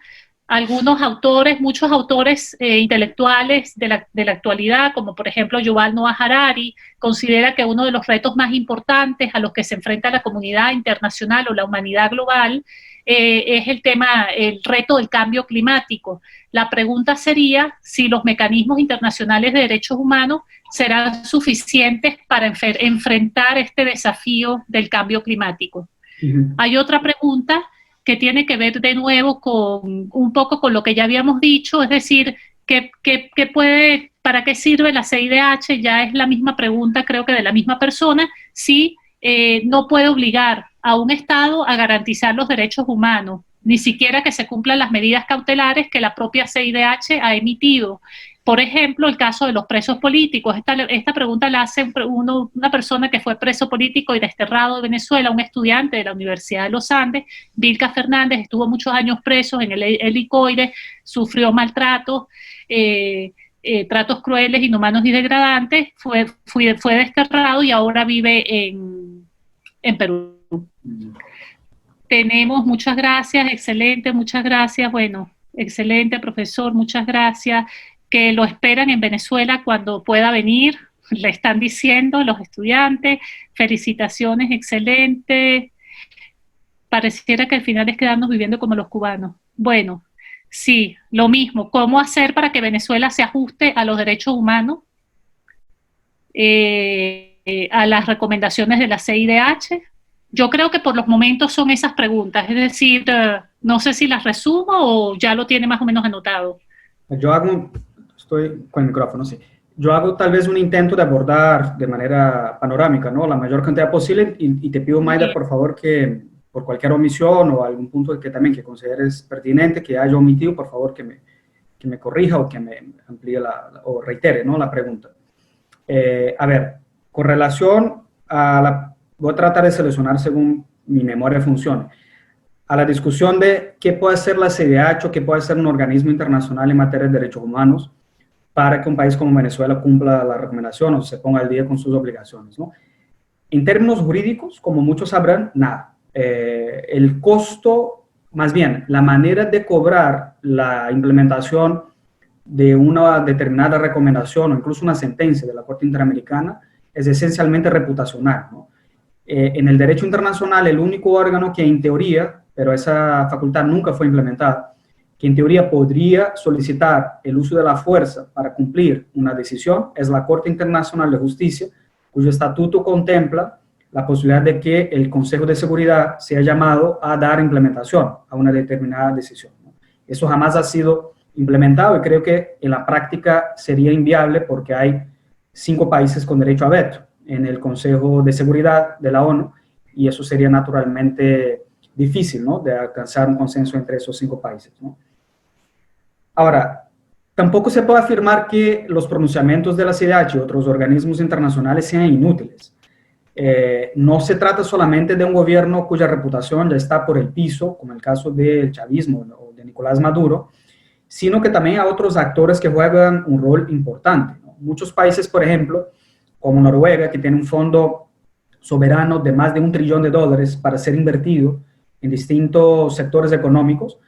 Speaker 1: Muchos autores intelectuales de la actualidad, como por ejemplo Yuval Noah Harari, considera que uno de los retos más importantes a los que se enfrenta la comunidad internacional o la humanidad global es el reto del cambio climático. La pregunta sería si los mecanismos internacionales de derechos humanos serán suficientes para enfrentar este desafío del cambio climático. Hay otra pregunta que tiene que ver de nuevo un poco con lo que ya habíamos dicho, es decir, ¿para qué sirve la CIDH? Ya es la misma pregunta, creo que de la misma persona, si no puede obligar a un Estado a garantizar los derechos humanos, ni siquiera que se cumplan las medidas cautelares que la propia CIDH ha emitido. Por ejemplo, el caso de los presos políticos. Esta pregunta la hace una persona que fue preso político y desterrado de Venezuela, un estudiante de la Universidad de los Andes, Vilca Fernández, estuvo muchos años preso en el helicoide, sufrió maltratos, tratos crueles, inhumanos y degradantes, fue desterrado y ahora vive en Perú. Tenemos, muchas gracias, excelente, muchas gracias, bueno, excelente profesor, muchas gracias, que lo esperan en Venezuela cuando pueda venir, le están diciendo los estudiantes, felicitaciones, excelente, pareciera que al final es quedarnos viviendo como los cubanos. Bueno, sí, lo mismo, ¿cómo hacer para que Venezuela se ajuste a los derechos humanos, a las recomendaciones de la CIDH? Yo creo que por los momentos son esas preguntas, es decir, no sé si las resumo o ya lo tiene más o menos anotado.
Speaker 2: Estoy con el micrófono, sí. Yo hago tal vez un intento de abordar de manera panorámica, ¿no? La mayor cantidad posible y te pido, Mayda, por favor, que por cualquier omisión o algún punto que consideres pertinente, que haya omitido, por favor, que me corrija o que me amplíe o reitere, ¿no? La pregunta. A ver, con relación a voy a tratar de seleccionar según mi memoria funcione. A la discusión de qué puede hacer la CIDH o qué puede hacer un organismo internacional en materia de derechos humanos para que un país como Venezuela cumpla la recomendación o se ponga al día con sus obligaciones, ¿no? En términos jurídicos, como muchos sabrán, nada. El costo, más bien, la manera de cobrar la implementación de una determinada recomendación o incluso una sentencia de la Corte Interamericana es esencialmente reputacional, ¿no? En el derecho internacional, el único órgano que en teoría, pero esa facultad nunca fue implementada, que en teoría podría solicitar el uso de la fuerza para cumplir una decisión, es la Corte Internacional de Justicia, cuyo estatuto contempla la posibilidad de que el Consejo de Seguridad sea llamado a dar implementación a una determinada decisión, ¿no? Eso jamás ha sido implementado y creo que en la práctica sería inviable porque hay 5 países con derecho a veto en el Consejo de Seguridad de la ONU y eso sería naturalmente difícil, ¿no? De alcanzar un consenso entre esos 5 países, ¿no? Ahora, tampoco se puede afirmar que los pronunciamientos de la CIDH y otros organismos internacionales sean inútiles. No se trata solamente de un gobierno cuya reputación ya está por el piso, como el caso del chavismo o de Nicolás Maduro, sino que también hay otros actores que juegan un rol importante, ¿no? Muchos países, por ejemplo, como Noruega, que tiene un fondo soberano de más de $1 trillón para ser invertido en distintos sectores económicos,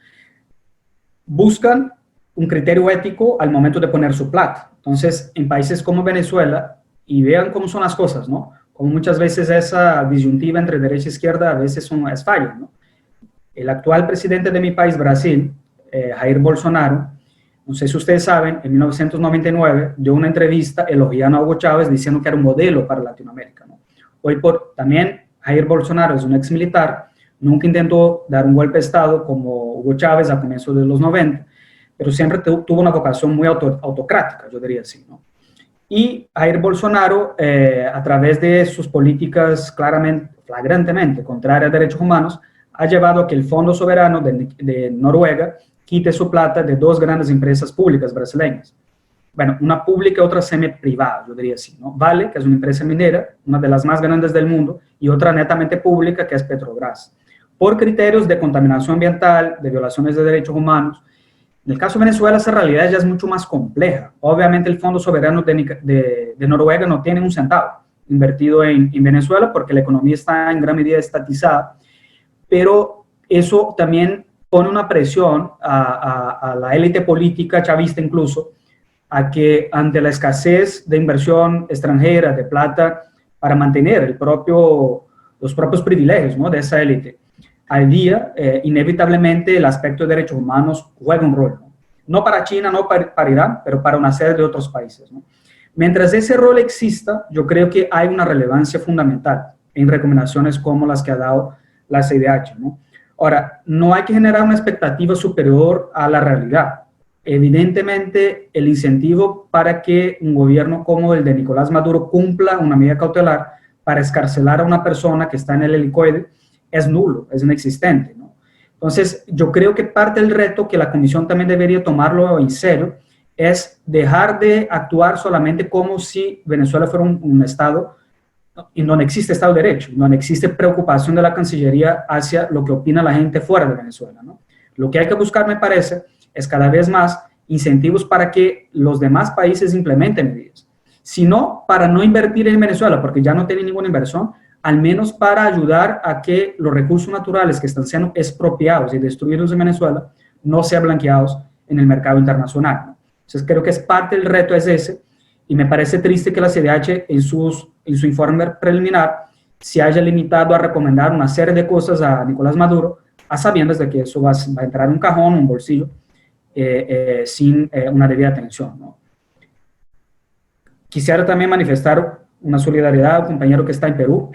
Speaker 2: buscan un criterio ético al momento de poner su plata. Entonces, en países como Venezuela, y vean cómo son las cosas, ¿no? Como muchas veces esa disyuntiva entre derecha e izquierda a veces es falla, ¿no? El actual presidente de mi país, Brasil, Jair Bolsonaro, no sé si ustedes saben, en 1999 dio una entrevista elogiando a Hugo Chávez diciendo que era un modelo para Latinoamérica, ¿no? Hoy también Jair Bolsonaro es un ex militar, nunca intentó dar un golpe de Estado como Hugo Chávez a comienzos de los 90, pero siempre tuvo una vocación muy autocrática, yo diría así, ¿no? Y Jair Bolsonaro, a través de sus políticas flagrantemente contrarias a derechos humanos, ha llevado a que el Fondo Soberano de Noruega quite su plata de 2 grandes empresas públicas brasileñas. Bueno, una pública y otra semi-privada, yo diría así, ¿no? Vale, que es una empresa minera, una de las más grandes del mundo, y otra netamente pública, que es Petrobras, por criterios de contaminación ambiental, de violaciones de derechos humanos. En el caso de Venezuela, esa realidad ya es mucho más compleja. Obviamente, el Fondo Soberano de Noruega no tiene un centavo invertido en Venezuela porque la economía está en gran medida estatizada, pero eso también pone una presión a la élite política chavista incluso, a que ante la escasez de inversión extranjera, de plata, para mantener los propios privilegios, ¿no?, de esa élite, al día, inevitablemente el aspecto de derechos humanos juega un rol, ¿no? No para China, no para Irán, pero para una serie de otros países, ¿no? Mientras ese rol exista, yo creo que hay una relevancia fundamental en recomendaciones como las que ha dado la CIDH, ¿no? Ahora, no hay que generar una expectativa superior a la realidad. Evidentemente, el incentivo para que un gobierno como el de Nicolás Maduro cumpla una medida cautelar para excarcelar a una persona que está en el helicoide es nulo, es inexistente, ¿no? Entonces, yo creo que parte del reto que la Comisión también debería tomarlo en serio es dejar de actuar solamente como si Venezuela fuera un Estado en donde existe Estado de Derecho, donde existe preocupación de la Cancillería hacia lo que opina la gente fuera de Venezuela, ¿no? Lo que hay que buscar, me parece, es cada vez más incentivos para que los demás países implementen medidas. Si no, para no invertir en Venezuela, porque ya no tiene ninguna inversión, al menos para ayudar a que los recursos naturales que están siendo expropiados y destruidos en Venezuela no sean blanqueados en el mercado internacional, ¿no? Entonces creo que es parte del reto es ese, y me parece triste que la CIDH en su informe preliminar se haya limitado a recomendar una serie de cosas a Nicolás Maduro, a sabiendas de que eso va a entrar en un cajón, un bolsillo, sin una debida atención, ¿no? Quisiera también manifestar una solidaridad al compañero que está en Perú.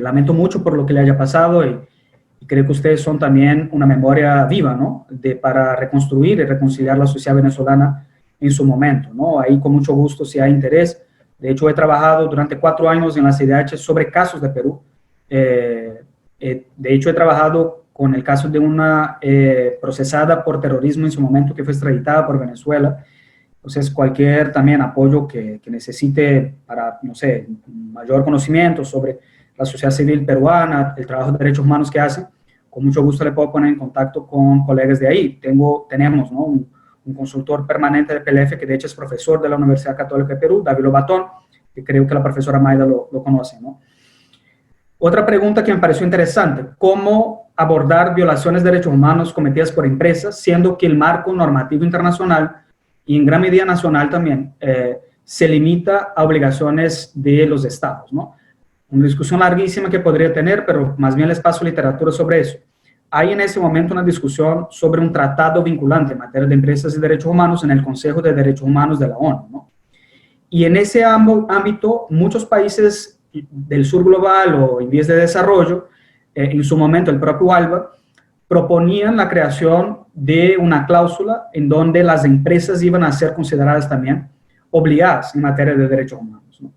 Speaker 2: Lamento mucho por lo que le haya pasado y creo que ustedes son también una memoria viva, ¿no? Para reconstruir y reconciliar la sociedad venezolana en su momento, ¿no? Ahí con mucho gusto, si hay interés. De hecho, he trabajado durante 4 años en la CIDH sobre casos de Perú. De hecho, he trabajado con el caso de una procesada por terrorismo en su momento que fue extraditada por Venezuela. Entonces, cualquier también apoyo que necesite para, no sé, mayor conocimiento sobre la sociedad civil peruana, el trabajo de derechos humanos que hace, con mucho gusto le puedo poner en contacto con colegas de ahí. Tenemos, ¿no?, un consultor permanente de PLF, que de hecho es profesor de la Universidad Católica de Perú, David Lobatón, que creo que la profesora Mayda lo conoce, ¿no? Otra pregunta que me pareció interesante: ¿cómo abordar violaciones de derechos humanos cometidas por empresas, siendo que el marco normativo internacional y en gran medida nacional también se limita a obligaciones de los estados, ¿no? Una discusión larguísima que podría tener, pero más bien les paso literatura sobre eso. Hay en ese momento una discusión sobre un tratado vinculante en materia de empresas y derechos humanos en el Consejo de Derechos Humanos de la ONU, ¿no? Y en ese ámbito, muchos países del sur global o en vías de desarrollo, en su momento el propio ALBA, proponían la creación de una cláusula en donde las empresas iban a ser consideradas también obligadas en materia de derechos humanos, ¿no?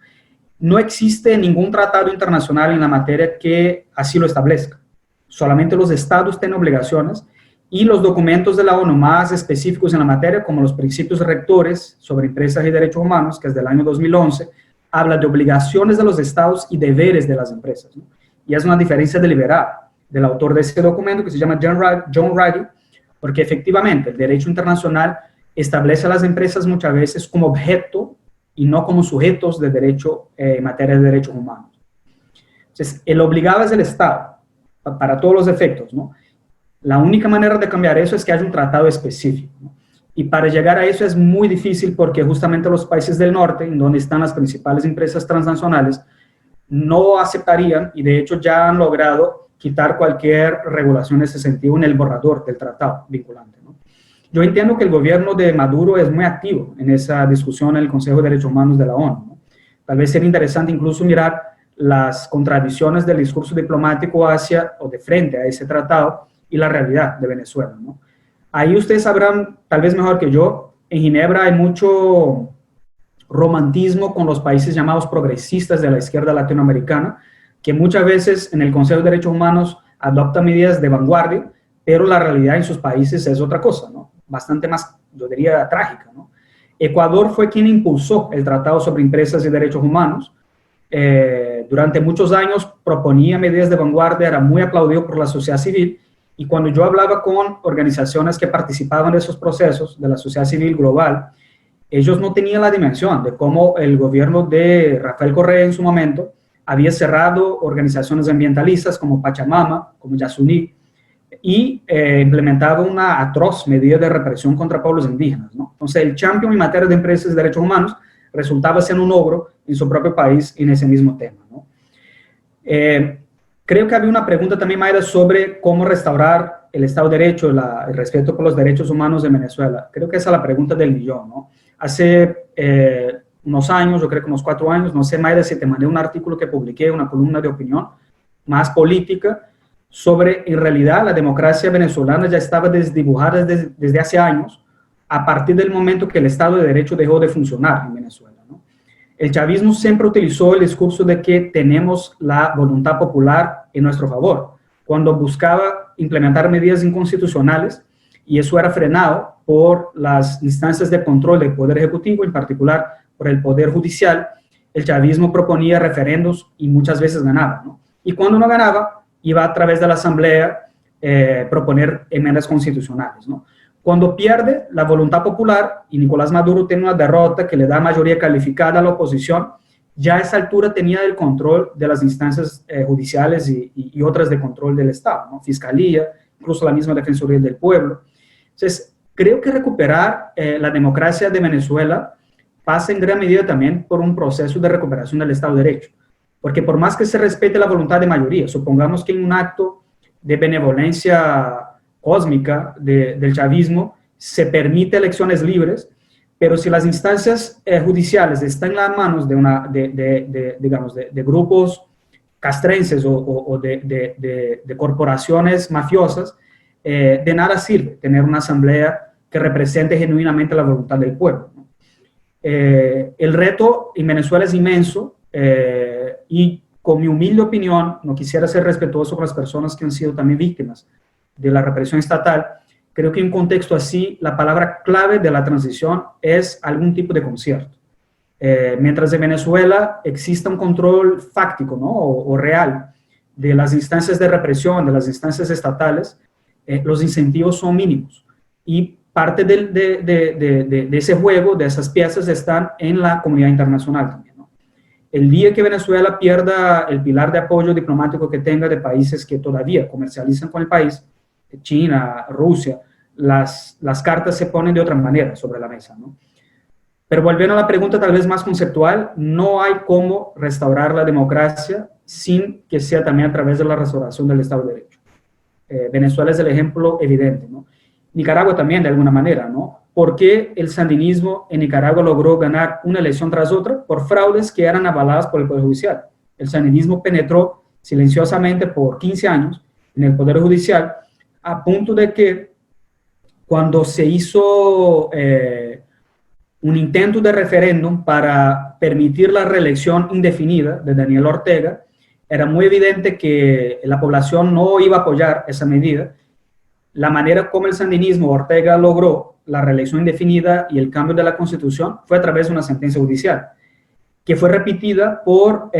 Speaker 2: No existe ningún tratado internacional en la materia que así lo establezca. Solamente los estados tienen obligaciones y los documentos de la ONU más específicos en la materia, como los principios rectores sobre empresas y derechos humanos, que es del año 2011, habla de obligaciones de los estados y deberes de las empresas, ¿no? Y es una diferencia deliberada del autor de ese documento, que se llama John Ruggie, porque efectivamente el derecho internacional establece a las empresas muchas veces como objeto y no como sujetos de derecho en materia de derechos humanos. Entonces, el obligado es el Estado, para todos los efectos, ¿no? La única manera de cambiar eso es que haya un tratado específico, ¿no? Y para llegar a eso es muy difícil, porque justamente los países del norte, en donde están las principales empresas transnacionales, no aceptarían, y de hecho ya han logrado quitar cualquier regulación en ese sentido en el borrador del tratado vinculante, ¿no? Yo entiendo que el gobierno de Maduro es muy activo en esa discusión en el Consejo de Derechos Humanos de la ONU, ¿no? Tal vez sería interesante incluso mirar las contradicciones del discurso diplomático hacia o de frente a ese tratado y la realidad de Venezuela, ¿no? Ahí ustedes sabrán, tal vez mejor que yo, en Ginebra hay mucho romantismo con los países llamados progresistas de la izquierda latinoamericana, que muchas veces en el Consejo de Derechos Humanos adoptan medidas de vanguardia, pero la realidad en sus países es otra cosa, ¿no? Bastante más, yo diría, trágica, ¿no? Ecuador fue quien impulsó el Tratado sobre Empresas y Derechos Humanos. Durante muchos años proponía medidas de vanguardia, era muy aplaudido por la sociedad civil, y cuando yo hablaba con organizaciones que participaban de esos procesos, de la sociedad civil global, ellos no tenían la dimensión de cómo el gobierno de Rafael Correa en su momento había cerrado organizaciones ambientalistas como Pachamama, como Yasuní, y implementaba una atroz medida de represión contra pueblos indígenas, ¿no? Entonces, el champion en materia de empresas y derechos humanos resultaba ser un ogro en su propio país en ese mismo tema, ¿no? Creo que había una pregunta también, Mayra, sobre cómo restaurar el Estado de Derecho, el respeto por los derechos humanos en Venezuela. Creo que esa es la pregunta del millón, ¿no? Hace unos años, yo creo que unos 4 años, no sé, Mayra, si te mandé un artículo que publiqué, una columna de opinión más política, sobre, en realidad, la democracia venezolana ya estaba desdibujada desde hace años, a partir del momento que el Estado de Derecho dejó de funcionar en Venezuela, ¿no? El chavismo siempre utilizó el discurso de que tenemos la voluntad popular en nuestro favor, cuando buscaba implementar medidas inconstitucionales y eso era frenado por las instancias de control del Poder Ejecutivo, en particular por el Poder Judicial. El chavismo proponía referendos y muchas veces ganaba, ¿no? Y cuando no ganaba, iba a través de la Asamblea proponer enmiendas constitucionales, ¿no? Cuando pierde la voluntad popular y Nicolás Maduro tiene una derrota que le da mayoría calificada a la oposición, ya a esa altura tenía el control de las instancias judiciales y otras de control del Estado, ¿no? Fiscalía, incluso la misma Defensoría del Pueblo. Entonces, creo que recuperar la democracia de Venezuela pasa en gran medida también por un proceso de recuperación del Estado de Derecho. Porque por más que se respete la voluntad de mayoría, supongamos que en un acto de benevolencia cósmica del chavismo se permite elecciones libres, pero si las instancias judiciales están en las manos de grupos castrenses o de corporaciones mafiosas, de nada sirve tener una asamblea que represente genuinamente la voluntad del pueblo, ¿no? El reto en Venezuela es inmenso, y con mi humilde opinión, no quisiera ser respetuoso con las personas que han sido también víctimas de la represión estatal. Creo que en un contexto así, la palabra clave de la transición es algún tipo de concierto. Mientras en Venezuela exista un control fáctico, ¿no? o real de las instancias de represión, de las instancias estatales, los incentivos son mínimos. Y parte de ese juego, de esas piezas, están en la comunidad internacional también, ¿no? El día que Venezuela pierda el pilar de apoyo diplomático que tenga de países que todavía comercializan con el país, China, Rusia, las cartas se ponen de otra manera sobre la mesa, ¿no? Pero volviendo a la pregunta tal vez más conceptual, no hay cómo restaurar la democracia sin que sea también a través de la restauración del Estado de Derecho. Venezuela es el ejemplo evidente, ¿no? Nicaragua también de alguna manera, ¿no? ¿Por qué el sandinismo en Nicaragua logró ganar una elección tras otra? Por fraudes que eran avaladas por el Poder Judicial. El sandinismo penetró silenciosamente por 15 años en el Poder Judicial, a punto de que cuando se hizo un intento de referéndum para permitir la reelección indefinida de Daniel Ortega, era muy evidente que la población no iba a apoyar esa medida. La manera como el sandinismo Ortega logró la reelección indefinida y el cambio de la Constitución fue a través de una sentencia judicial, que fue repetida por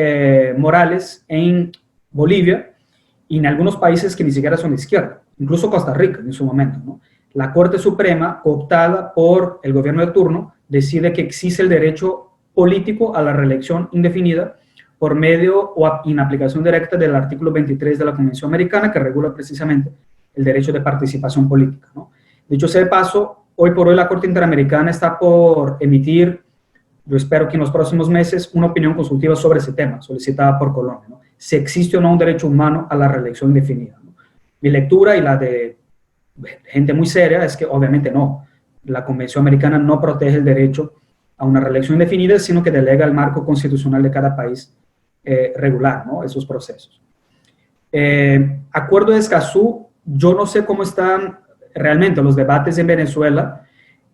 Speaker 2: Morales en Bolivia y en algunos países que ni siquiera son de izquierda, incluso Costa Rica en su momento, ¿no? La Corte Suprema, cooptada por el gobierno de turno, decide que existe el derecho político a la reelección indefinida por medio o en aplicación directa del artículo 23 de la Convención Americana, que regula precisamente el derecho de participación política, ¿no? Dicho sea de paso, hoy por hoy la Corte Interamericana está por emitir, yo espero que en los próximos meses, una opinión consultiva sobre ese tema, solicitada por Colombia, ¿no? Si existe o no un derecho humano a la reelección indefinida, ¿no? Mi lectura y la de gente muy seria es que obviamente no. La Convención Americana no protege el derecho a una reelección indefinida, sino que delega al marco constitucional de cada país regular, ¿no? Esos procesos. Acuerdo de Escazú, yo no sé cómo están realmente los debates en Venezuela.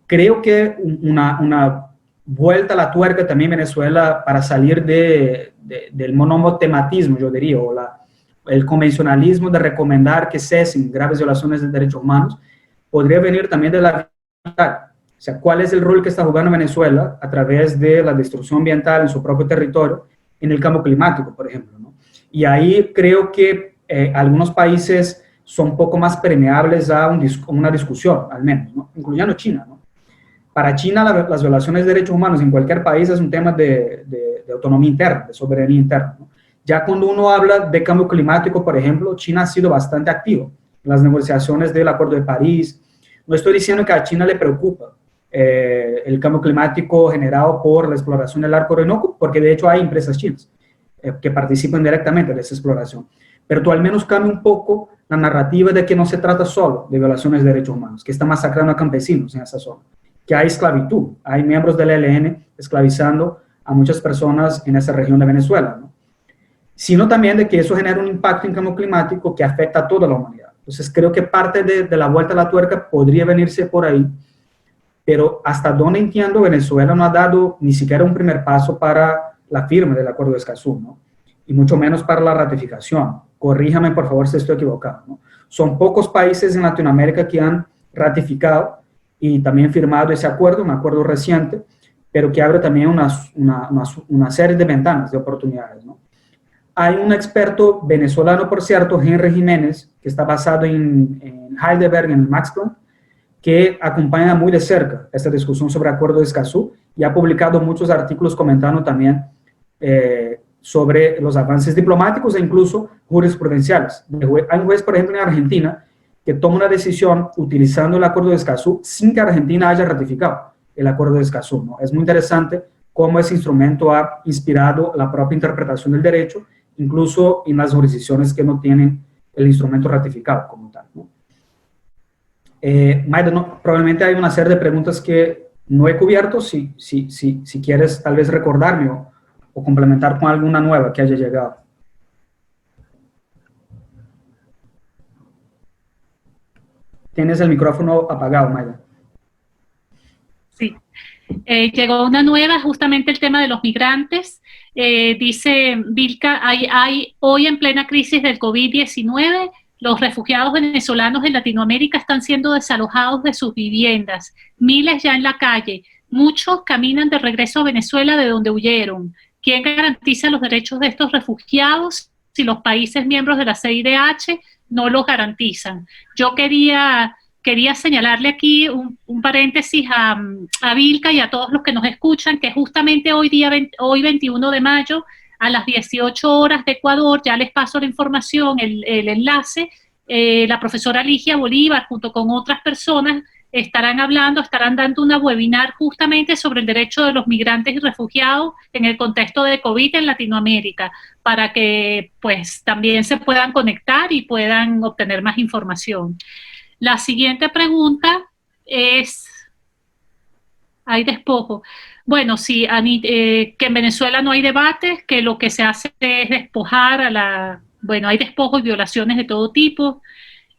Speaker 2: Creo que una vuelta a la tuerca también en Venezuela para salir del monomotemismo, yo diría, o el convencionalismo de recomendar que cesen graves violaciones de derechos humanos, podría venir también de la ambiental. O sea, ¿cuál es el rol que está jugando Venezuela a través de la destrucción ambiental en su propio territorio, en el cambio climático, por ejemplo, ¿no? Y ahí creo que algunos países son un poco más permeables a una discusión, al menos, ¿no? Incluyendo China, ¿no? Para China, las violaciones de derechos humanos en cualquier país es un tema de autonomía interna, de soberanía interna, ¿no? Ya cuando uno habla de cambio climático, por ejemplo, China ha sido bastante activo en las negociaciones del Acuerdo de París. No estoy diciendo que a China le preocupa el cambio climático generado por la exploración del Arco Orinoco, porque de hecho hay empresas chinas que participan directamente de esa exploración. Pero tú al menos cambia un poco la narrativa de que no se trata solo de violaciones de derechos humanos, que están masacrando a campesinos en esa zona, que hay esclavitud, hay miembros del ELN esclavizando a muchas personas en esa región de Venezuela, ¿no? Sino también de que eso genera un impacto en cambio climático que afecta a toda la humanidad. Entonces creo que parte de la vuelta a la tuerca podría venirse por ahí, pero hasta donde entiendo, Venezuela no ha dado ni siquiera un primer paso para la firma del Acuerdo de Escazú, ¿no? Y mucho menos para la ratificación. Corríjame, por favor, si estoy equivocado, ¿no? Son pocos países en Latinoamérica que han ratificado y también firmado ese acuerdo, un acuerdo reciente, pero que abre también una serie de ventanas de oportunidades, ¿no? Hay un experto venezolano, por cierto, Henry Jiménez, que está basado en Heidelberg, en el Max Planck, que acompaña muy de cerca esta discusión sobre el acuerdo de Escazú y ha publicado muchos artículos comentando también sobre los avances diplomáticos e incluso jurisprudenciales. Hay un juez, por ejemplo, en Argentina, que toma una decisión utilizando el acuerdo de Escazú sin que Argentina haya ratificado el acuerdo de Escazú, ¿no? Es muy interesante cómo ese instrumento ha inspirado la propia interpretación del derecho, incluso en las jurisdicciones que no tienen el instrumento ratificado como tal, ¿no? Maida, no, probablemente hay una serie de preguntas que no he cubierto, si quieres tal vez recordarme o complementar con alguna nueva que haya llegado. Tienes el micrófono apagado, Maida.
Speaker 1: Sí. Llegó una nueva, justamente el tema de los migrantes. Dice Vilca, hay hoy en plena crisis del COVID-19, los refugiados venezolanos en Latinoamérica están siendo desalojados de sus viviendas, miles ya en la calle, muchos caminan de regreso a Venezuela de donde huyeron. ¿Quién garantiza los derechos de estos refugiados si los países miembros de la CIDH no los garantizan? Yo quería señalarle aquí un paréntesis a Vilca y a todos los que nos escuchan, que justamente hoy 21 de mayo, a las 18 horas de Ecuador, ya les paso la información, el enlace, la profesora Ligia Bolívar, junto con otras personas, estarán dando una webinar justamente sobre el derecho de los migrantes y refugiados en el contexto de COVID en Latinoamérica, para que pues también se puedan conectar y puedan obtener más información. La siguiente pregunta es, ¿hay despojo? Bueno, sí, que en Venezuela no hay debates, que lo que se hace es despojar hay despojo y violaciones de todo tipo.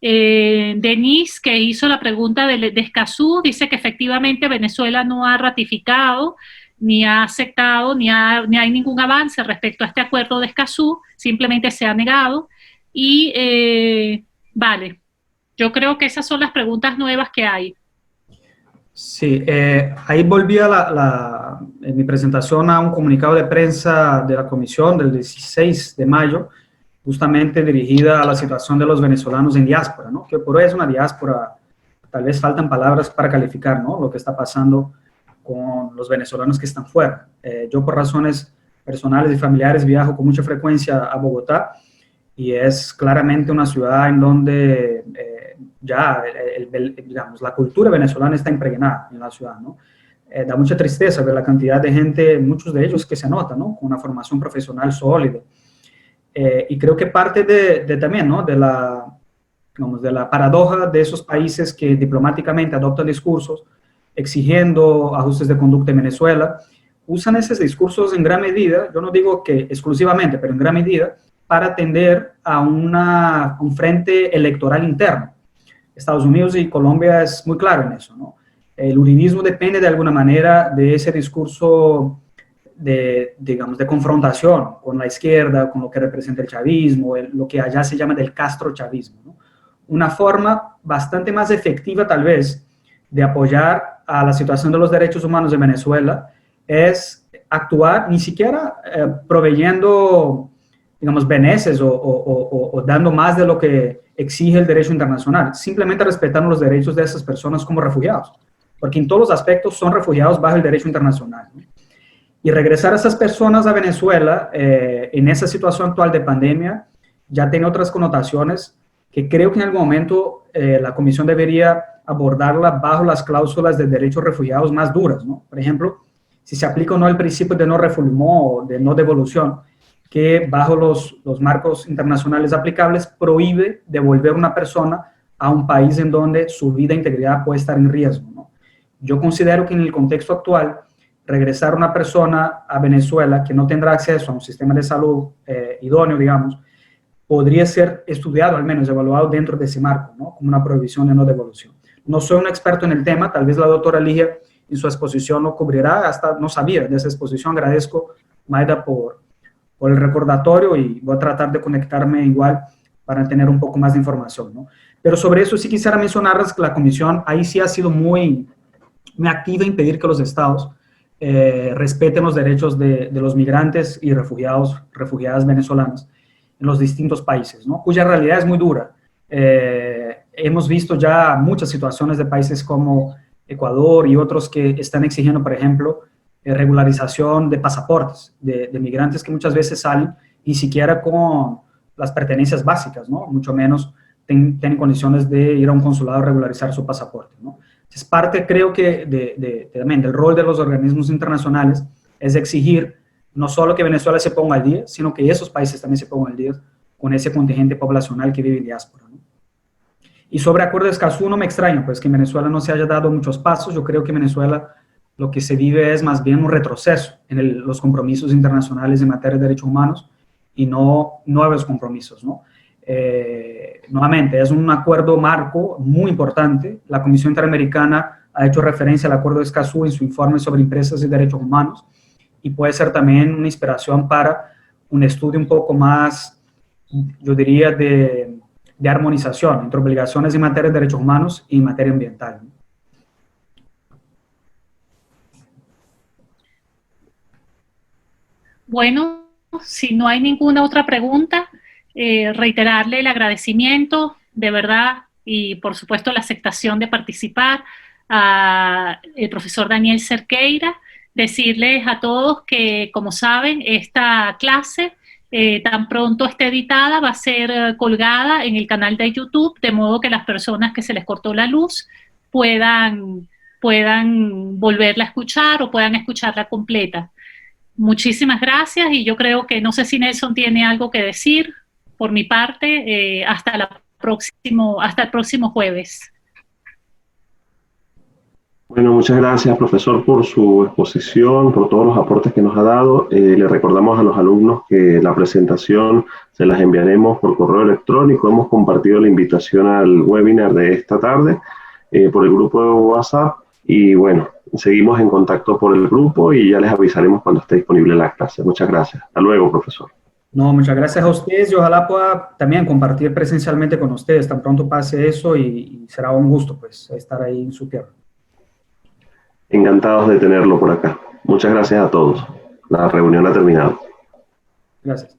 Speaker 1: Denise, que hizo la pregunta de Escazú, dice que efectivamente Venezuela no ha ratificado, ni ha aceptado, ni hay ningún avance respecto a este acuerdo de Escazú, simplemente se ha negado. Y, vale, yo creo que esas son las preguntas nuevas que hay.
Speaker 2: Sí, ahí volví en mi presentación a un comunicado de prensa de la Comisión del 16 de mayo, justamente dirigida a la situación de los venezolanos en diáspora, ¿no? Que por hoy es una diáspora, tal vez faltan palabras para calificar, ¿no?, lo que está pasando con los venezolanos que están fuera. Yo por razones personales y familiares viajo con mucha frecuencia a Bogotá y es claramente una ciudad en donde ya, digamos, la cultura venezolana está impregnada en la ciudad, ¿no? Da mucha tristeza ver la cantidad de gente, muchos de ellos que se nota, ¿no?, con una formación profesional sólida. Y creo que parte también, ¿no?, de la paradoja de esos países que diplomáticamente adoptan discursos exigiendo ajustes de conducta en Venezuela, usan esos discursos en gran medida, yo no digo que exclusivamente, pero en gran medida, para atender a un frente electoral interno. Estados Unidos y Colombia es muy claro en eso, ¿no? El uribismo depende de alguna manera de ese discurso digamos, de confrontación con la izquierda, con lo que representa el chavismo, lo que allá se llama del castrochavismo, ¿no? Una forma bastante más efectiva, tal vez, de apoyar a la situación de los derechos humanos de Venezuela es actuar ni siquiera proveyendo, digamos, beneficios o dando más de lo que exige el derecho internacional, simplemente respetando los derechos de esas personas como refugiados, porque en todos los aspectos son refugiados bajo el derecho internacional, ¿no? Y regresar a esas personas a Venezuela en esa situación actual de pandemia ya tiene otras connotaciones que creo que en algún momento la Comisión debería abordarla bajo las cláusulas de derechos refugiados más duras, ¿no? Por ejemplo, si se aplica o no el principio de no refoulement o de no devolución, que bajo los marcos internacionales aplicables prohíbe devolver una persona a un país en donde su vida e integridad puede estar en riesgo, ¿no? Yo considero que en el contexto actual, regresar una persona a Venezuela que no tendrá acceso a un sistema de salud idóneo, digamos, podría ser estudiado, al menos evaluado dentro de ese marco, ¿no?, como una prohibición de no devolución. No soy un experto en el tema, tal vez la doctora Ligia en su exposición lo cubrirá, hasta no sabía de esa exposición. Agradezco, Maida, por el recordatorio y voy a tratar de conectarme igual para tener un poco más de información, ¿no? Pero sobre eso sí quisiera mencionarles que la Comisión ahí sí ha sido muy activa en pedir que los estados respeten los derechos de los migrantes y refugiadas venezolanas en los distintos países, ¿no? Cuya realidad es muy dura. Hemos visto ya muchas situaciones de países como Ecuador y otros que están exigiendo, por ejemplo, regularización de pasaportes de migrantes que muchas veces salen ni siquiera con las pertenencias básicas, ¿no? Mucho menos tienen condiciones de ir a un consulado a regularizar su pasaporte, ¿no? Es parte, creo que, también del rol de los organismos internacionales es exigir no solo que Venezuela se ponga al día, sino que esos países también se pongan al día con ese contingente poblacional que vive en diáspora, ¿no? Y sobre Acuerdo de Escazú no me extraña, pues que en Venezuela no se haya dado muchos pasos. Yo creo que en Venezuela lo que se vive es más bien un retroceso en los compromisos internacionales en materia de derechos humanos y no nuevos compromisos, ¿no? Nuevamente, es un acuerdo marco muy importante. La Comisión Interamericana ha hecho referencia al Acuerdo de Escazú en su informe sobre empresas y derechos humanos y puede ser también una inspiración para un estudio un poco más, yo diría, de armonización entre obligaciones en materia de derechos humanos y en materia ambiental, ¿no?
Speaker 1: Bueno, si no hay ninguna otra pregunta, reiterarle el agradecimiento, de verdad, y por supuesto la aceptación de participar al profesor Daniel Cerqueira, decirles a todos que, como saben, esta clase, tan pronto esté editada, va a ser colgada en el canal de YouTube, de modo que las personas que se les cortó la luz puedan volverla a escuchar o puedan escucharla completa. Muchísimas gracias y yo creo que no sé si Nelson tiene algo que decir. Por mi parte, hasta el próximo jueves.
Speaker 5: Bueno, muchas gracias, profesor, por su exposición, por todos los aportes que nos ha dado. Le recordamos a los alumnos que la presentación se las enviaremos por correo electrónico. Hemos compartido la invitación al webinar de esta tarde por el grupo de WhatsApp. Y bueno, seguimos en contacto por el grupo y ya les avisaremos cuando esté disponible la clase. Muchas gracias. Hasta luego, profesor.
Speaker 2: No, muchas gracias a ustedes y ojalá pueda también compartir presencialmente con ustedes tan pronto pase eso y será un gusto pues estar ahí en su tierra.
Speaker 5: Encantados de tenerlo por acá. Muchas gracias a todos. La reunión ha terminado.
Speaker 2: Gracias.